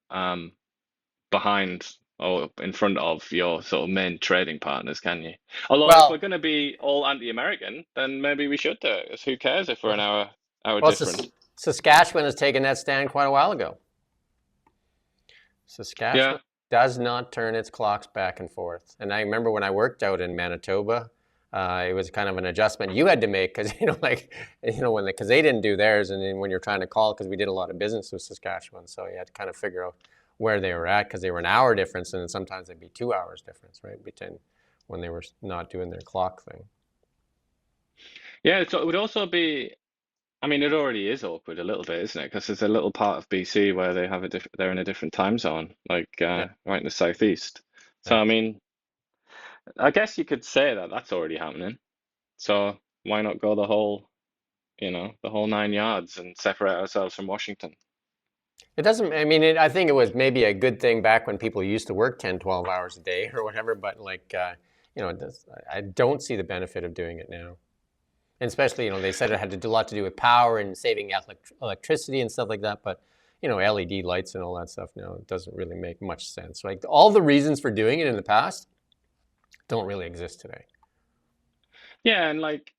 behind or in front of your sort of main trading partners, can you? Although if we're Well, going to be all anti-American, then maybe we should do it. 'Cause who cares if we're an hour well, different? Saskatchewan has taken that stand quite a while ago. Yeah. Saskatchewan does not turn its clocks back and forth. And I remember when I worked out in Manitoba, it was kind of an adjustment you had to make because because they didn't do theirs, and then when you're trying to call, because we did a lot of business with Saskatchewan, so you had to kind of figure out where they were at because they were an hour difference, and then sometimes they'd be 2 hours difference, right, between when they were not doing their clock thing. Yeah, so it would also be, I mean, it already is awkward a little bit, isn't it? Because there's a little part of BC where they have they're in a different time zone, like Yeah, right in the southeast. So yeah. I mean, I guess you could say that that's already happening. So why not go the whole 9 yards and separate ourselves from Washington? It doesn't, I mean, I think it was maybe a good thing back when people used to work 10, 12 hours a day or whatever, but I don't see the benefit of doing it now. And especially, they said it had to do a lot to do with power and saving electricity and stuff like that. But, LED lights and all that stuff now, it doesn't really make much sense. Like all the reasons for doing it in the past don't really exist today. Yeah, and like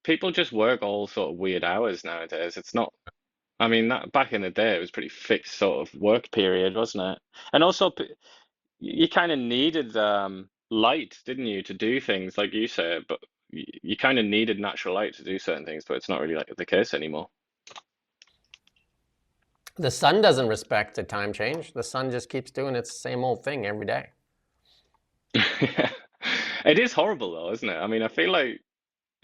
people just work all sort of weird hours nowadays. It's not, I mean, that back in the day, it was pretty fixed sort of work period, wasn't it? And also, you kind of needed light, didn't you, to do things like you said, but you kind of needed natural light to do certain things, but it's not really like the case anymore. The sun doesn't respect the time change. The sun just keeps doing its same old thing every day. Yeah. It is horrible though, isn't it? I mean, I feel like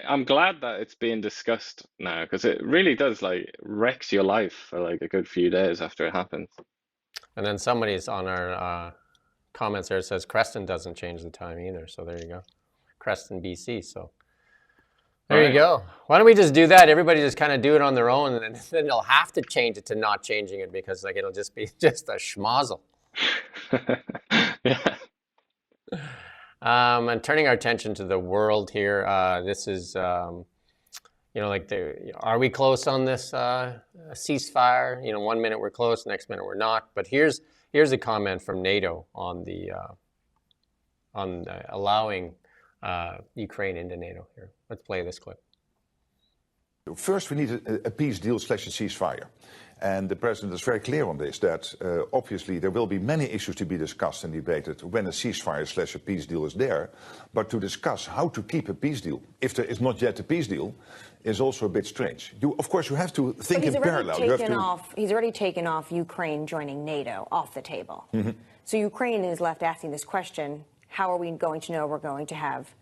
I'm glad that it's being discussed now because it really does like wrecks your life for like a good few days after it happens. And then somebody's on our comments there says Creston doesn't change the time either. So there you go. Creston, BC. So there you go. Why don't we just do that? Everybody just kind of do it on their own, and then they'll have to change it to not changing it because like it'll just be just a schmozzle. Yeah. And turning our attention to the world here, this is, are we close on this ceasefire? 1 minute we're close, next minute we're not. But here's a comment from NATO on allowing Ukraine into NATO. Here, let's play this clip. First, we need a peace deal / a ceasefire. And the president is very clear on this, that obviously there will be many issues to be discussed and debated when a ceasefire / a peace deal is there. But to discuss how to keep a peace deal, if there is not yet a peace deal, is also a bit strange. Of course, you have to think in parallel. He's already taken off Ukraine joining NATO off the table. Mm-hmm. So Ukraine is left asking this question, how are we going to know we're going to have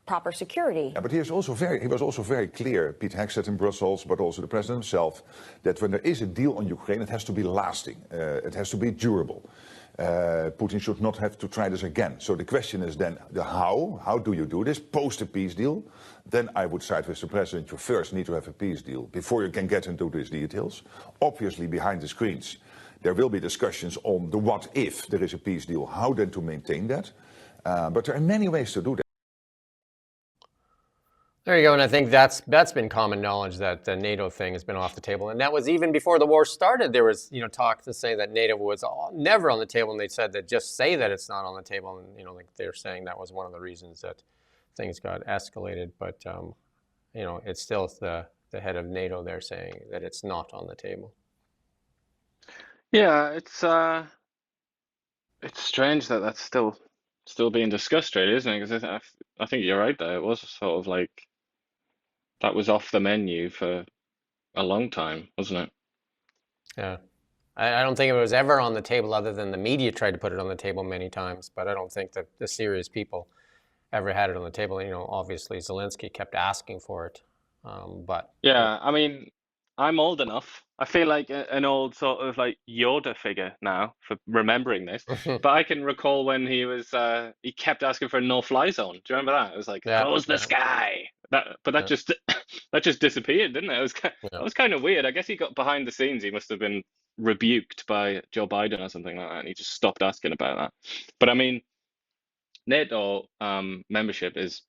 proper security? Yeah, but he was also very clear, Pete Hegseth in Brussels, but also the president himself, that when there is a deal on Ukraine, it has to be lasting. It has to be durable. Putin should not have to try this again. So the question is then the how. How do you do this post a peace deal? Then I would side with the president. You first need to have a peace deal before you can get into these details. Obviously, behind the screens, there will be discussions on the what if there is a peace deal, how then to maintain that. But there are many ways to do that. There you go, and I think that's been common knowledge that the NATO thing has been off the table, and that was even before the war started. There was talk to say that NATO was never on the table, and they said that just say that it's not on the table, and like they're saying that was one of the reasons that things got escalated. But it's still the head of NATO there saying that it's not on the table. Yeah, it's strange that that's still being discussed, really, isn't it? Because I think you're right there. It was sort of like that was off the menu for a long time, wasn't it? Yeah. I don't think it was ever on the table other than the media tried to put it on the table many times, but I don't think that the serious people ever had it on the table. Obviously Zelensky kept asking for it, but... Yeah, I mean, I'm old enough. I feel like an old sort of like Yoda figure now for remembering this, but I can recall when he kept asking for a no-fly zone. Do you remember that? It was like, close the sky. That just that just disappeared, didn't it? Yeah. That was kind of weird. I guess he got behind the scenes. He must have been rebuked by Joe Biden or something like that, and he just stopped asking about that. But I mean, NATO membership is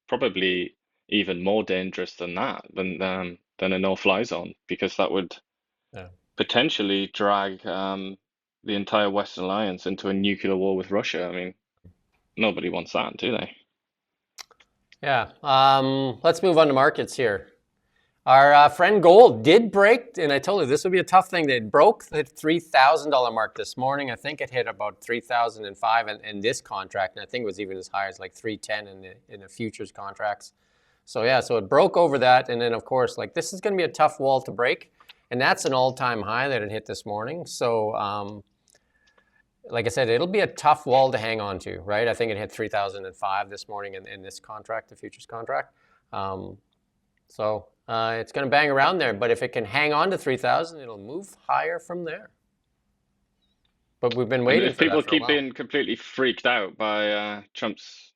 probably even more dangerous than that, than a no-fly zone, because that would Yeah. potentially drag the entire Western Alliance into a nuclear war with Russia. I mean, nobody wants that, do they? Yeah. Let's move on to markets here. Our friend gold did break, and I told you this would be a tough thing. They broke the $3,000 mark this morning. I think it hit about 3,005 in this contract, and I think it was even as high as like 310 in the futures contracts. So yeah, so it broke over that, and then of course, like this is going to be a tough wall to break, and that's an all-time high that it hit this morning. So like I said, it'll be a tough wall to hang on to, right? I think it hit 3,005 this morning in this contract, the futures contract. So it's going to bang around there, but if it can hang on to 3,000, it'll move higher from there. But we've been waiting if for people that for a keep while. being completely freaked out by Trump's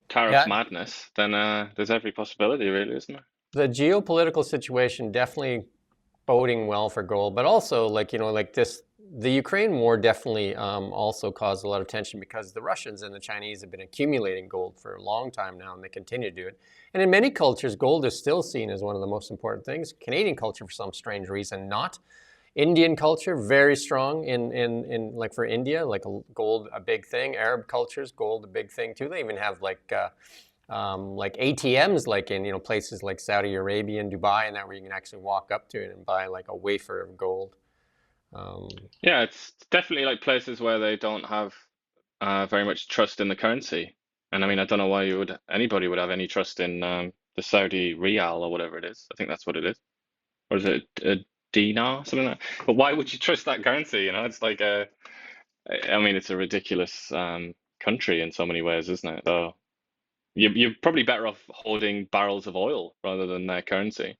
tariff madness, then there's every possibility, really, isn't there? The geopolitical situation definitely boding well for gold, but also the Ukraine war definitely also caused a lot of tension because the Russians and the Chinese have been accumulating gold for a long time now, and they continue to do it. And in many cultures, gold is still seen as one of the most important things. Canadian culture, for some strange reason, not. Indian culture, very strong in like for India, like gold a big thing. Arab cultures, gold a big thing too. They even have like ATMs, like in places like Saudi Arabia and Dubai, and that where you can actually walk up to it and buy like a wafer of gold. Yeah, it's definitely like places where they don't have very much trust in the currency. And I mean, I don't know why anybody would have any trust in the Saudi Rial or whatever it is. I think that's what it is. Or is it a dinar, something like that? But why would you trust that currency? It's like I mean, it's a ridiculous country in so many ways, isn't it? Though you're probably better off holding barrels of oil rather than their currency.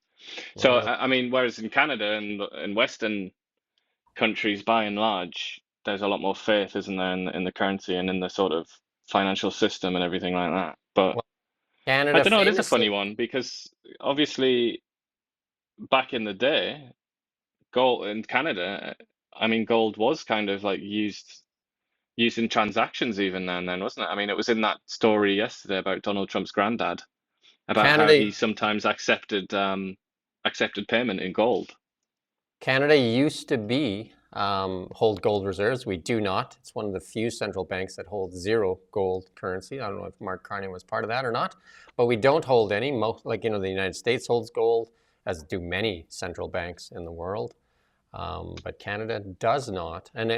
So I mean, whereas in Canada and in Western countries, by and large, there's a lot more faith, isn't there, in the currency and in the sort of financial system and everything like that. But Canada I don't know, it is a famously, funny one because obviously back in the day, gold in Canada, I mean, gold was kind of like used in transactions even then, wasn't it? I mean, it was in that story yesterday about Donald Trump's granddad, about how Canada he sometimes accepted payment in gold. Canada used to be hold gold reserves. We do not. It's one of the few central banks that hold zero gold currency. I don't know if Mark Carney was part of that or not, but we don't hold any. Most, the United States holds gold, as do many central banks in the world. But Canada does not. And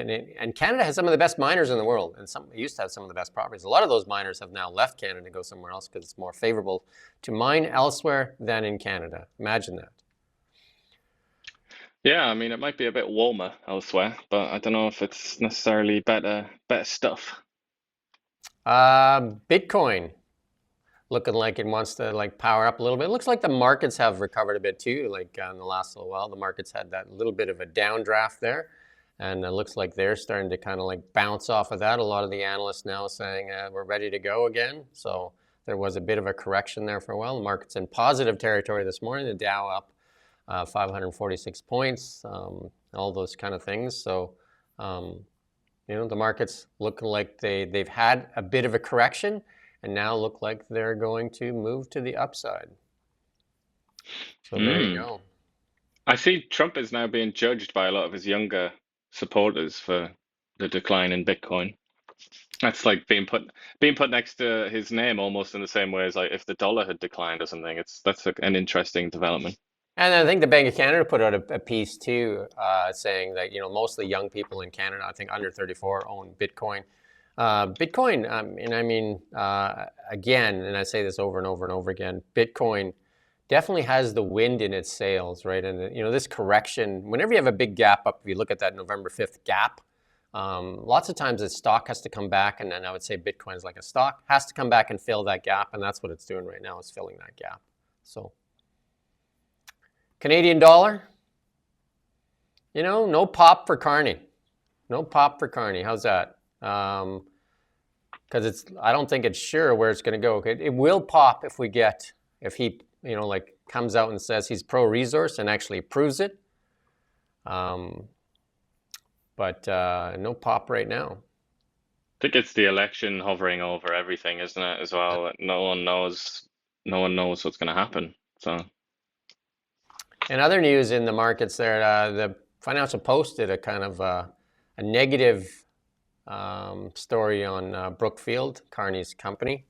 Canada has some of the best miners in the world, and used to have some of the best properties. A lot of those miners have now left Canada to go somewhere else because it's more favorable to mine elsewhere than in Canada. Imagine that. Yeah, I mean, it might be a bit warmer elsewhere, but I don't know if it's necessarily better stuff. Bitcoin looking like it wants to power up a little bit. It looks like the markets have recovered a bit too. In the last little while, the markets had that little bit of a downdraft there, and it looks like they're starting to kind of bounce off of that. A lot of the analysts now saying we're ready to go again. So there was a bit of a correction there for a while. The market's in positive territory this morning. The Dow up 546 points, all those kind of things. So, the market's looking like they've had a bit of a correction and now look like they're going to move to the upside. So there you go. I see Trump is now being judged by a lot of his younger supporters for the decline in Bitcoin. That's like being put next to his name almost in the same way as like if the dollar had declined or something. That's an interesting development. And I think the Bank of Canada put out a piece too, saying that mostly young people in Canada, I think under 34, own Bitcoin. Bitcoin, again, and I say this over and over and over again, Bitcoin definitely has the wind in its sails, right? And this correction, whenever you have a big gap up, if you look at that November 5th gap, lots of times the stock has to come back, and then I would say Bitcoin is like a stock, has to come back and fill that gap, and that's what it's doing right now, is filling that gap. So Canadian dollar, no pop for Carney. No pop for Carney. How's that? Because I don't think it's sure where it's going to go. It will pop if we get if he, like comes out and says he's pro-resource and actually proves it. But no pop right now. I think it's the election hovering over everything, isn't it, as well? No one knows what's going to happen. So, and other news in the markets there, the Financial Post did a kind of a negative story on Brookfield, Carney's company.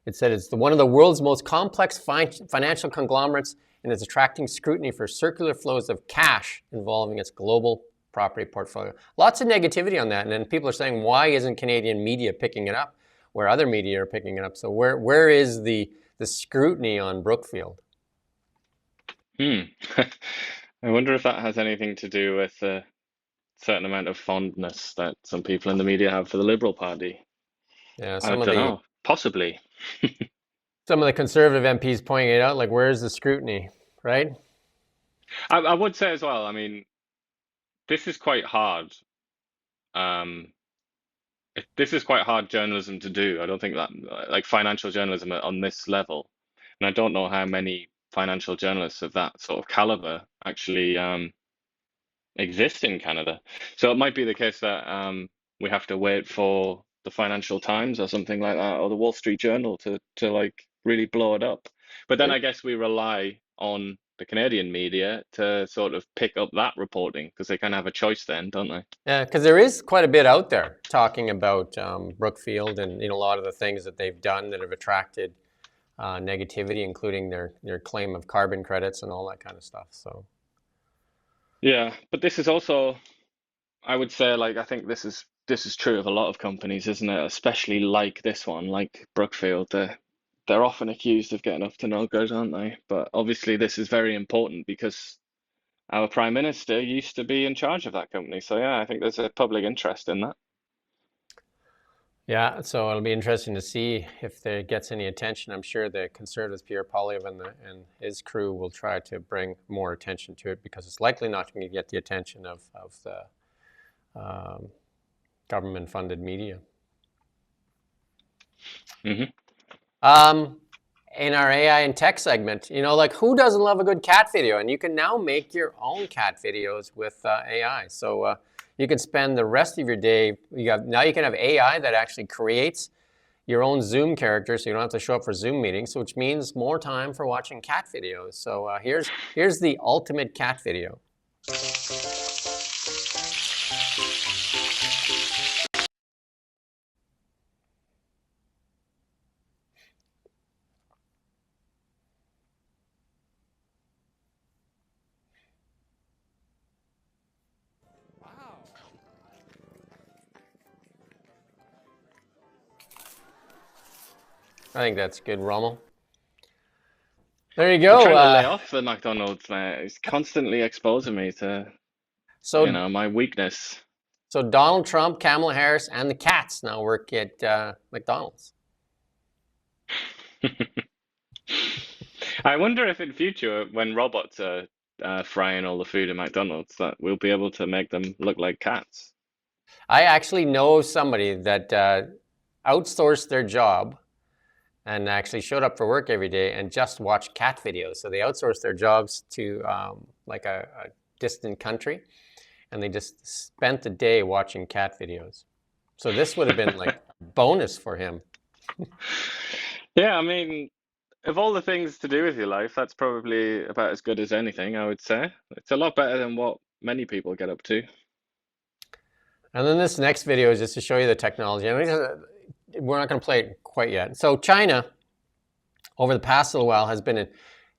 It said it's one of the world's most complex financial conglomerates, and is attracting scrutiny for circular flows of cash involving its global property portfolio. Lots of negativity on that, and then people are saying, why isn't Canadian media picking it up where other media are picking it up? So where is the scrutiny on Brookfield? I wonder if that has anything to do with a certain amount of fondness that some people in the media have for the Liberal Party. Yeah, I don't know. Possibly. Some of the Conservative MPs pointing it out, like, where's the scrutiny, right? I would say as well, I mean, this is quite hard. This is quite hard journalism to do. I don't think that, like, financial journalism on this level, and I don't know how many financial journalists of that sort of caliber actually exist in Canada. So it might be the case that we have to wait for the Financial Times or something like that, or the Wall Street Journal to like really blow it up. But then I guess we rely on the Canadian media to sort of pick up that reporting, because they kind of have a choice then, don't they? Yeah, because there is quite a bit out there talking about Brookfield and a lot of the things that they've done that have attracted negativity, including their claim of carbon credits and all that kind of stuff. So yeah, but this is also, I would say, like, I think this is true of a lot of companies, isn't it? Especially like this one, like Brookfield. They're often accused of getting up to no good, aren't they? But obviously this is very important because our Prime Minister used to be in charge of that company. So yeah, I think there's a public interest in that. yeah, so it'll be interesting to see if it gets any attention. I'm sure the Conservatives, Pierre Poilievre and his crew will try to bring more attention to it, because it's likely not going to get the attention of the government-funded media. Mm-hmm. In our AI and tech segment, like, who doesn't love a good cat video? And you can now make your own cat videos with AI. So you can spend the rest of your day, now you can have AI that actually creates your own Zoom character, so you don't have to show up for Zoom meetings, which means more time for watching cat videos. So here's the ultimate cat video. I think that's good, Rommel. There you go. I'm trying to lay off the McDonald's, man. It's constantly exposing me to, my weakness. So Donald Trump, Kamala Harris, and the cats now work at McDonald's. I wonder if in future, when robots are frying all the food at McDonald's, that we'll be able to make them look like cats. I actually know somebody that outsourced their job and actually showed up for work every day and just watched cat videos. So they outsourced their jobs to like a distant country, and they just spent the day watching cat videos. So this would have been like a bonus for him. Yeah, I mean, of all the things to do with your life, that's probably about as good as anything, I would say. It's a lot better than what many people get up to. And then this next video is just to show you the technology. I mean, we're not going to play it quite yet. So China, over the past little while, has been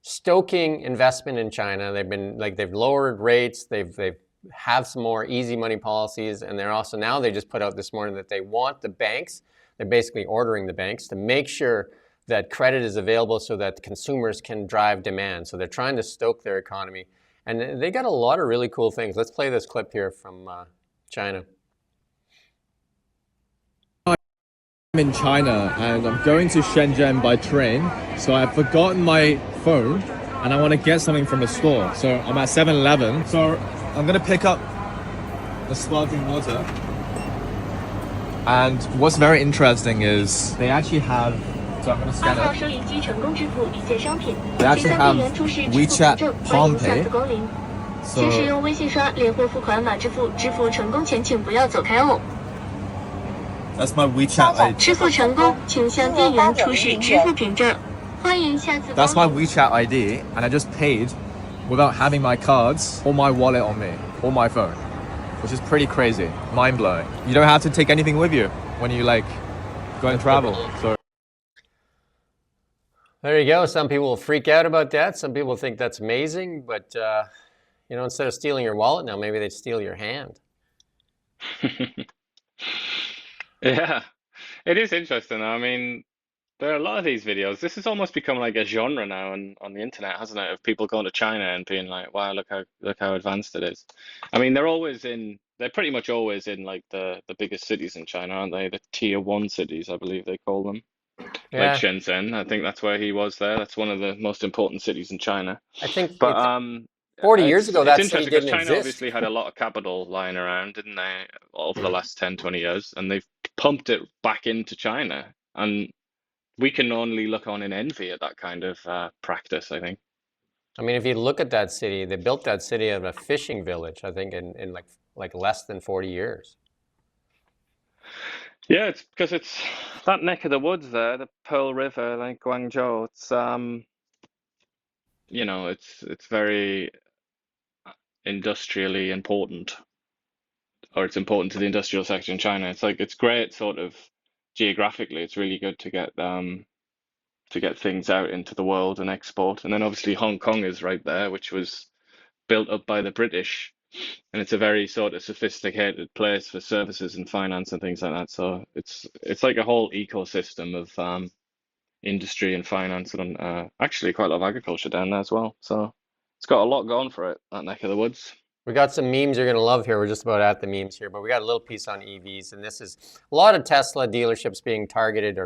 stoking investment in China. They've lowered rates. They've have some more easy money policies, and they just put out this morning that they want the banks. They're basically ordering the banks to make sure that credit is available so that consumers can drive demand. So they're trying to stoke their economy, and they got a lot of really cool things. Let's play this clip here from China. I'm in China and I'm going to Shenzhen by train, so I've forgotten my phone and I want to get something from the store. So I'm at 7-Eleven, so I'm gonna pick up the sparkling water. And what's very interesting is they actually have So I'm going to scan 2号 it. 收银机成功支付一切商品， They 第 actually 3 have 店员出示支付 WeChat 凭证，欢迎 Palm 下 Pay. 次光临。 So 请使用微信刷连或付款码支付，支付成功前请不要走开哦。 that's my WeChat ID. 支付成功，请向店员出示支付凭证。欢迎下次光 That's my 临。 WeChat ID, and I just paid without having my cards or my wallet on me or my phone, which is pretty crazy, mind blowing. You don't have to take anything with you when you like go and travel. So There you go. Some people will freak out about that. Some people think that's amazing, but you know, instead of stealing your wallet now, maybe they'd steal your hand. Yeah, it is interesting. I mean, there are a lot of these videos. This has almost become like a genre now on the internet, hasn't it? Of people going to China and being like, "Wow, look how advanced it is." I mean, they're pretty much always in like the biggest cities in China, aren't they? The tier 1 cities, I believe they call them. Like Yeah, Shenzhen, I think that's where he was there. That's one of the most important cities in China. I think But 40 years ago, it's that city interesting because didn't China exist. obviously had a lot of capital lying around, didn't they, over the last 10, 20 years, and they've pumped it back into China. And we can only look on in envy at that kind of practice, I think. I mean, if you look at that city, they built that city out of a fishing village, I think, in like less than 40 years. Yeah, it's because it's that neck of the woods there, the Pearl River, like Guangzhou. It's you know, it's very industrially important, or it's important to the industrial sector in China. It's like it's great sort of geographically. It's really good to get things out into the world and export. And then obviously Hong Kong is right there, which was built up by the British, and it's a very sort of sophisticated place for services and finance and things like that. So it's like a whole ecosystem of industry and finance, and actually quite a lot of agriculture down there as well. So it's got a lot going for it, that neck of the woods. We got some memes you're going to love here. We're just about at the memes here, but we got a little piece on EVs, and this is a lot of Tesla dealerships being targeted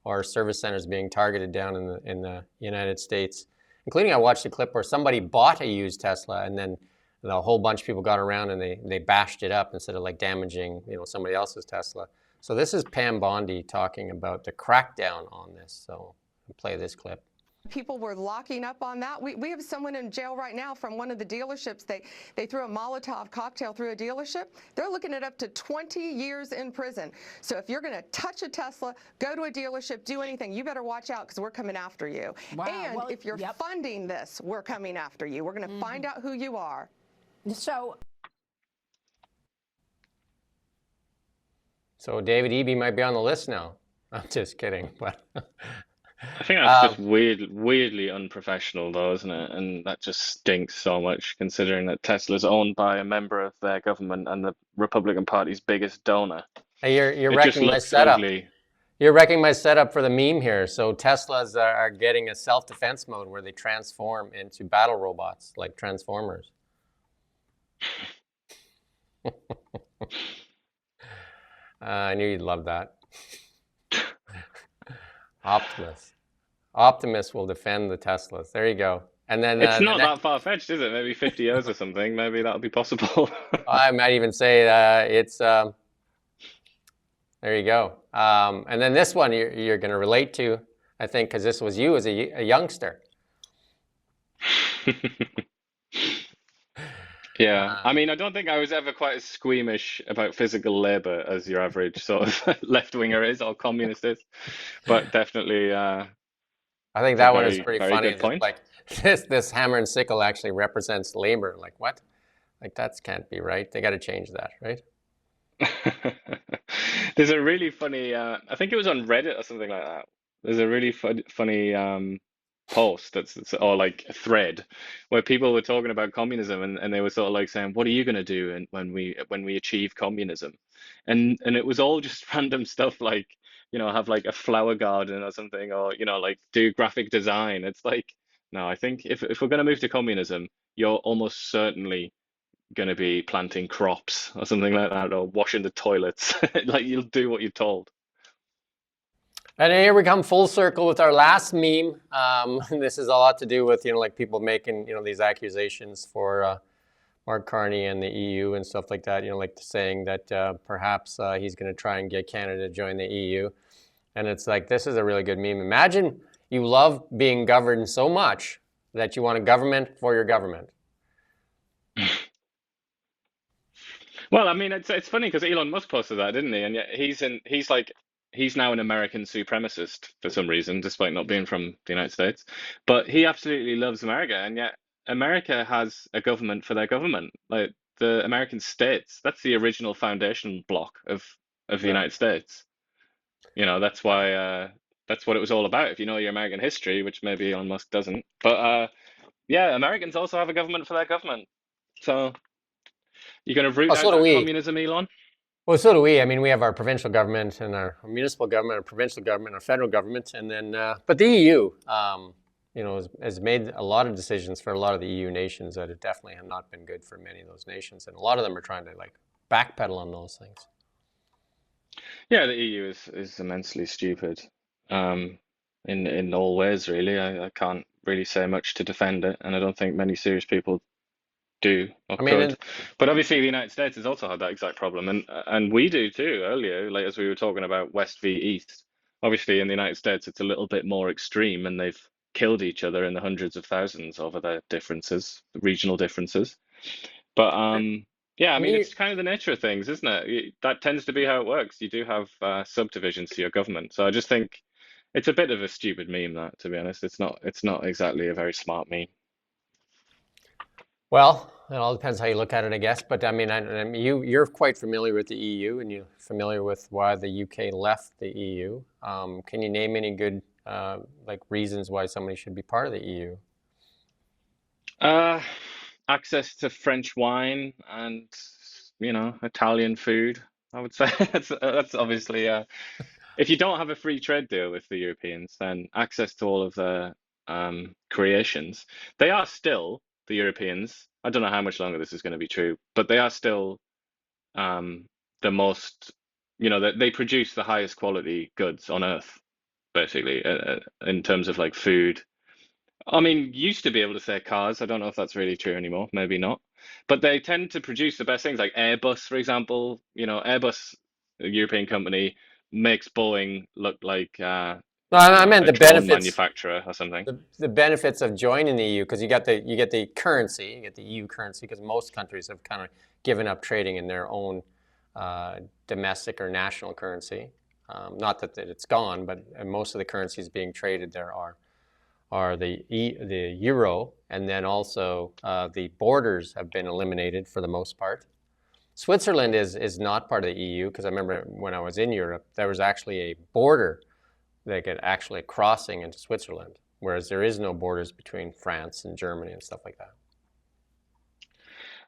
or service centers being targeted down in the United States, including I watched a clip where somebody bought a used Tesla and then a whole bunch of people got around and they bashed it up instead of like damaging, you know, somebody else's Tesla. So this is Pam Bondi talking about the crackdown on this. So I'll play this clip. People were locking up on that. We have someone in jail right now from one of the dealerships. They threw a Molotov cocktail through a dealership. They're looking at up to 20 years in prison. So if you're going to touch a Tesla, go to a dealership, do anything, you better watch out because we're coming after you. Wow. And Well, if you're funding this, we're coming after you. We're going to find out who you are. So David Eby might be on the list now. I'm just kidding, but I think that's just weirdly unprofessional, though, isn't it? And that just stinks so much, considering that Tesla's owned by a member of their government and the Republican Party's biggest donor. Hey, you're It just wrecking my looks setup. ugly. You're wrecking my setup for the meme here. So Teslas are getting a self-defense mode where they transform into battle robots like Transformers. I knew you'd love that. Optimus will defend the Teslas. There you go. And then It's not that far-fetched, is it? Maybe 50 years or something. Maybe that'll be possible. I might even say it's there you go. And then this one you're going to relate to, I think, because this was you as a youngster. Yeah, I mean, I don't think I was ever quite as squeamish about physical labor as your average sort of left-winger is or communist is, but definitely. I think it's that a one is very, pretty very funny. good point. Like this hammer and sickle actually represents labor. Like what? Like that can't be right. They got to change that, right? There's a really funny, I think it was on Reddit or something like that. There's a really funny post or like a thread where people were talking about communism and they were sort of like saying, what are you going to do when we achieve communism? And it was all just random stuff like, you know, have like a flower garden or something, or, you know, like do graphic design. It's like, no, I think if we're going to move to communism, you're almost certainly going to be planting crops or something like that, or washing the toilets. Like you'll do what you're told. And here we come full circle with our last meme. This is a lot to do with, you know, like people making, you know, these accusations for Mark Carney and the EU and stuff like that, you know, like saying that perhaps he's going to try and get Canada to join the EU. And it's like, this is a really good meme. Imagine you love being governed so much that you want a government for your government. Well, I mean, it's funny because Elon Musk posted that, didn't he? And yet he's now an American supremacist for some reason, despite not being from the United States. But he absolutely loves America, and yet America has a government for their government. Like the American states, that's the original foundation block of the Yeah. United States. You know, that's why that's what it was all about. If you know your American history, which maybe Elon Musk doesn't. But yeah, Americans also have a government for their government. So you're going to root Oh, out so do that we. communism, Elon? Well, so do we. I mean, we have our provincial government and our municipal government, our provincial government, our federal government, and then, but the EU, you know, has made a lot of decisions for a lot of the EU nations that have definitely have not been good for many of those nations, and a lot of them are trying to like backpedal on those things. Yeah, the EU is immensely stupid, in all ways, really. I can't really say much to defend it, and I don't think many serious people do or I mean, could. But obviously, the United States has also had that exact problem, and we do too. Earlier, like as we were talking about West v East, obviously in the United States it's a little bit more extreme, and they've killed each other in the hundreds of thousands over their differences, regional differences. But yeah, I mean, it's kind of the nature of things, isn't it? That tends to be how it works. You do have subdivisions to your government, so I just think it's a bit of a stupid meme. That, to be honest, it's not exactly a very smart meme. well, it all depends how you look at it, I guess. But I mean, you're quite familiar with the EU, and you're familiar with why the UK left the EU. Can you name any good like reasons why somebody should be part of the EU? Access to French wine and Italian food. I would say that's obviously if you don't have a free trade deal with the Europeans, then access to all of their creations. They are still the Europeans. I don't know how much longer this is going to be true, but they are still the most, they produce the highest quality goods on earth, basically, in terms of like food. I mean, used to be able to say cars. I don't know if that's really true anymore. Maybe not. But they tend to produce the best things, like Airbus, for example. Airbus, a European company, makes Boeing look like No, I meant a the drone benefits. manufacturer or something. The benefits of joining the EU, because you get the currency, you get the EU currency, because most countries have kind of given up trading in their own domestic or national currency. Not that it's gone, but most of the currencies being traded there are the euro, and then also the borders have been eliminated for the most part. Switzerland is not part of the EU, because I remember when I was in Europe, there was actually a border they get actually crossing into Switzerland, whereas there is no borders between France and Germany and stuff like that.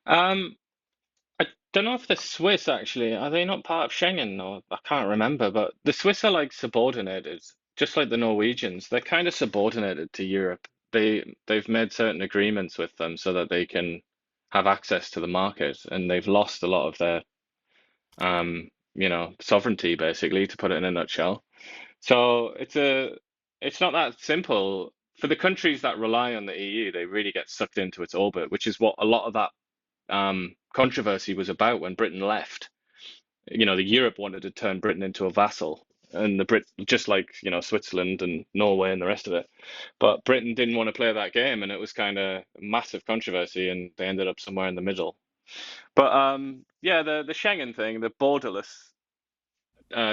I don't know if the Swiss actually are they not part of Schengen, or I can't remember, but the Swiss are like subordinated, just like the Norwegians. They're kind of subordinated to Europe. They've made certain agreements with them so that they can have access to the market, and they've lost a lot of their sovereignty, basically, to put it in a nutshell. So it's not that simple. For the countries that rely on the EU, they really get sucked into its orbit, which is what a lot of that controversy was about when Britain left. The Europe wanted to turn Britain into a vassal, and the Brit, just like Switzerland and Norway and the rest of it. But Britain didn't want to play that game, and it was kind of massive controversy, and they ended up somewhere in the middle. But yeah, the Schengen thing, the borderless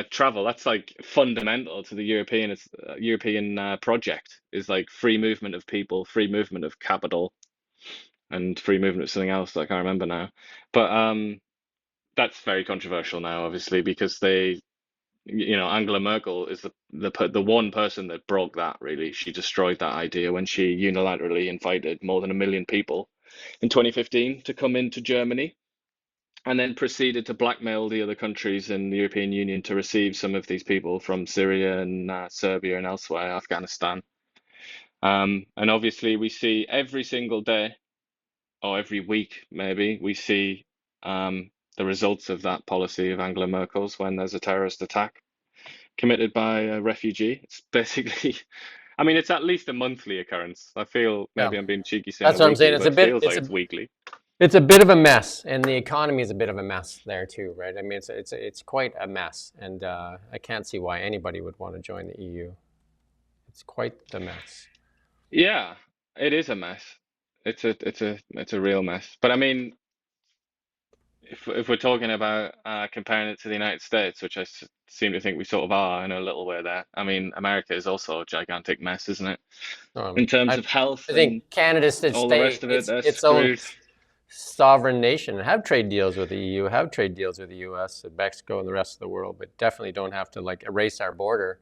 travel, that's like fundamental to the European project. Is like free movement of people, free movement of capital, and free movement of something else that I can't remember now. But that's very controversial now, obviously, because Angela Merkel is the one person that broke that, really. She destroyed that idea when she unilaterally invited more than 1 million people in 2015 to come into Germany, and then proceeded to blackmail the other countries in the European Union to receive some of these people from Syria and Serbia and elsewhere, Afghanistan. And obviously we see every single day, or every week maybe, we see the results of that policy of Angela Merkel's when there's a terrorist attack committed by a refugee. It's basically, I mean, it's at least a monthly occurrence. I feel maybe I'm being cheeky saying That's what I'm saying. but it feels like it's weekly. It's a bit of a mess, and the economy is a bit of a mess there too, right? I mean, it's quite a mess, and I can't see why anybody would want to join the EU. It's quite the mess. Yeah, it is a mess. It's a real mess. But I mean, if we're talking about comparing it to the United States, which seem to think we sort of are in a little way there. I mean, America is also a gigantic mess, isn't it? In terms of health I and think Canada should all the stay rest of it, they're its own screwed. sovereign nation, have trade deals with the EU, have trade deals with the US and Mexico and the rest of the world, but definitely don't have to like erase our border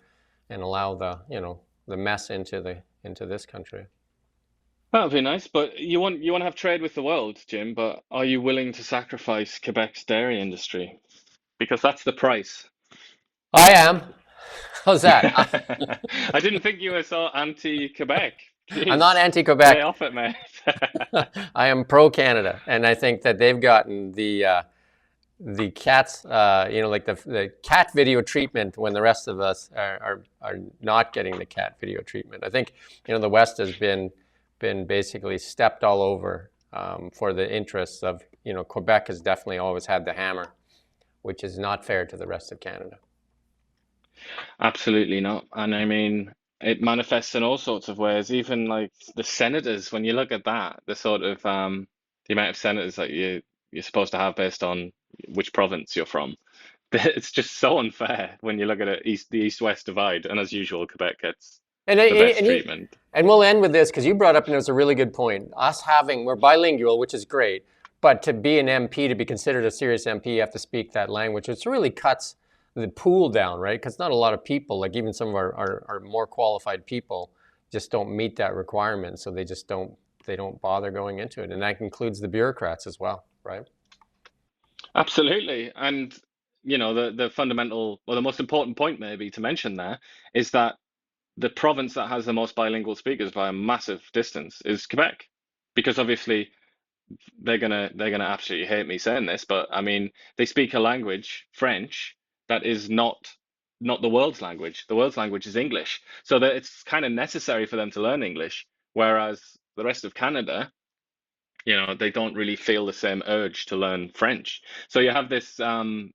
and allow the, you know, the mess into this country. That would be nice, but you want to have trade with the world, Jim, but are you willing to sacrifice Quebec's dairy industry? Because that's the price. I am. How's that? I didn't think you were so anti-Quebec. I'm not anti-Quebec. Lay off it, mate. I am pro-Canada, and I think that they've gotten the cats, you know, like the cat video treatment when the rest of us are not getting the cat video treatment. I think, you know, the West has been basically stepped all over for the interests of, you know, Quebec has definitely always had the hammer, which is not fair to the rest of Canada. Absolutely not. And I mean, it manifests in all sorts of ways. Even like the senators, when you look at that, the sort of the amount of senators that you're supposed to have based on which province you're from, it's just so unfair when you look at it, the East-West divide. And as usual, Quebec gets the best treatment. And we'll end with this because you brought up, and it was a really good point. We're bilingual, which is great, but to be an MP, to be considered a serious MP, you have to speak that language. It really cuts the pool down, right? Because not a lot of people, like even some of our more qualified people, just don't meet that requirement. So they just don't bother going into it. And that includes the bureaucrats as well, right? Absolutely. And, you know, the fundamental, or the most important point maybe to mention there is that the province that has the most bilingual speakers by a massive distance is Quebec. Because obviously they're gonna absolutely hate me saying this, but I mean, they speak a language, French, that is not the world's language. The world's language is English. So that it's kind of necessary for them to learn English, whereas the rest of Canada, you know, they don't really feel the same urge to learn French. So you have this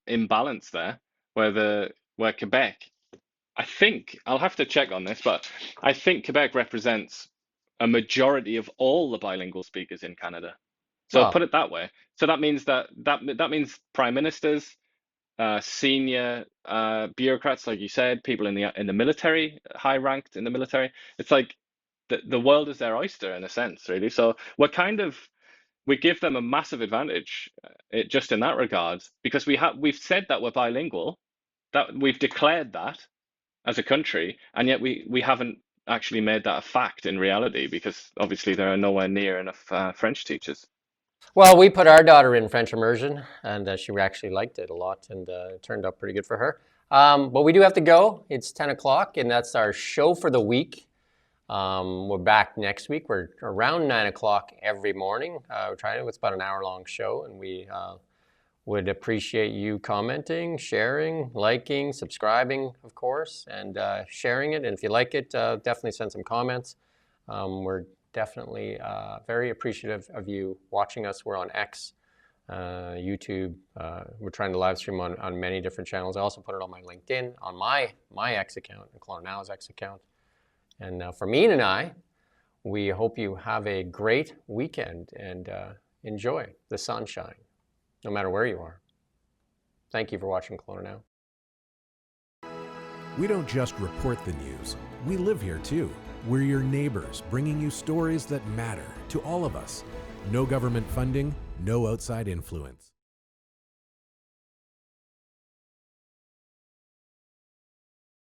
imbalance there where Quebec, I think, I'll have to check on this, but I think Quebec represents a majority of all the bilingual speakers in Canada. So put it that way. So that means that means prime ministers, senior bureaucrats, like you said, people in the military, high ranked in the military. It's like the world is their oyster in a sense, really. So we give them a massive advantage just in that regard, because we've said that we're bilingual, that we've declared that as a country, and yet we haven't actually made that a fact in reality, because obviously there are nowhere near enough French teachers. Well, we put our daughter in French immersion, and she actually liked it a lot, and it turned out pretty good for her. But we do have to go. It's 10 o'clock, and that's our show for the week. We're back next week. We're around 9 o'clock every morning. It's about an hour-long show, and we would appreciate you commenting, sharing, liking, subscribing, of course, and sharing it. And if you like it, definitely send some comments. We're definitely very appreciative of you watching us. We're on X, YouTube. We're trying to live stream on many different channels. I also put it on my LinkedIn, on my X account, and Kelowna Now's X account. And from Ian and I, we hope you have a great weekend and enjoy the sunshine, no matter where you are. Thank you for watching Kelowna Now. We don't just report the news. We live here too. We're your neighbors, bringing you stories that matter to all of us. No government funding, no outside influence.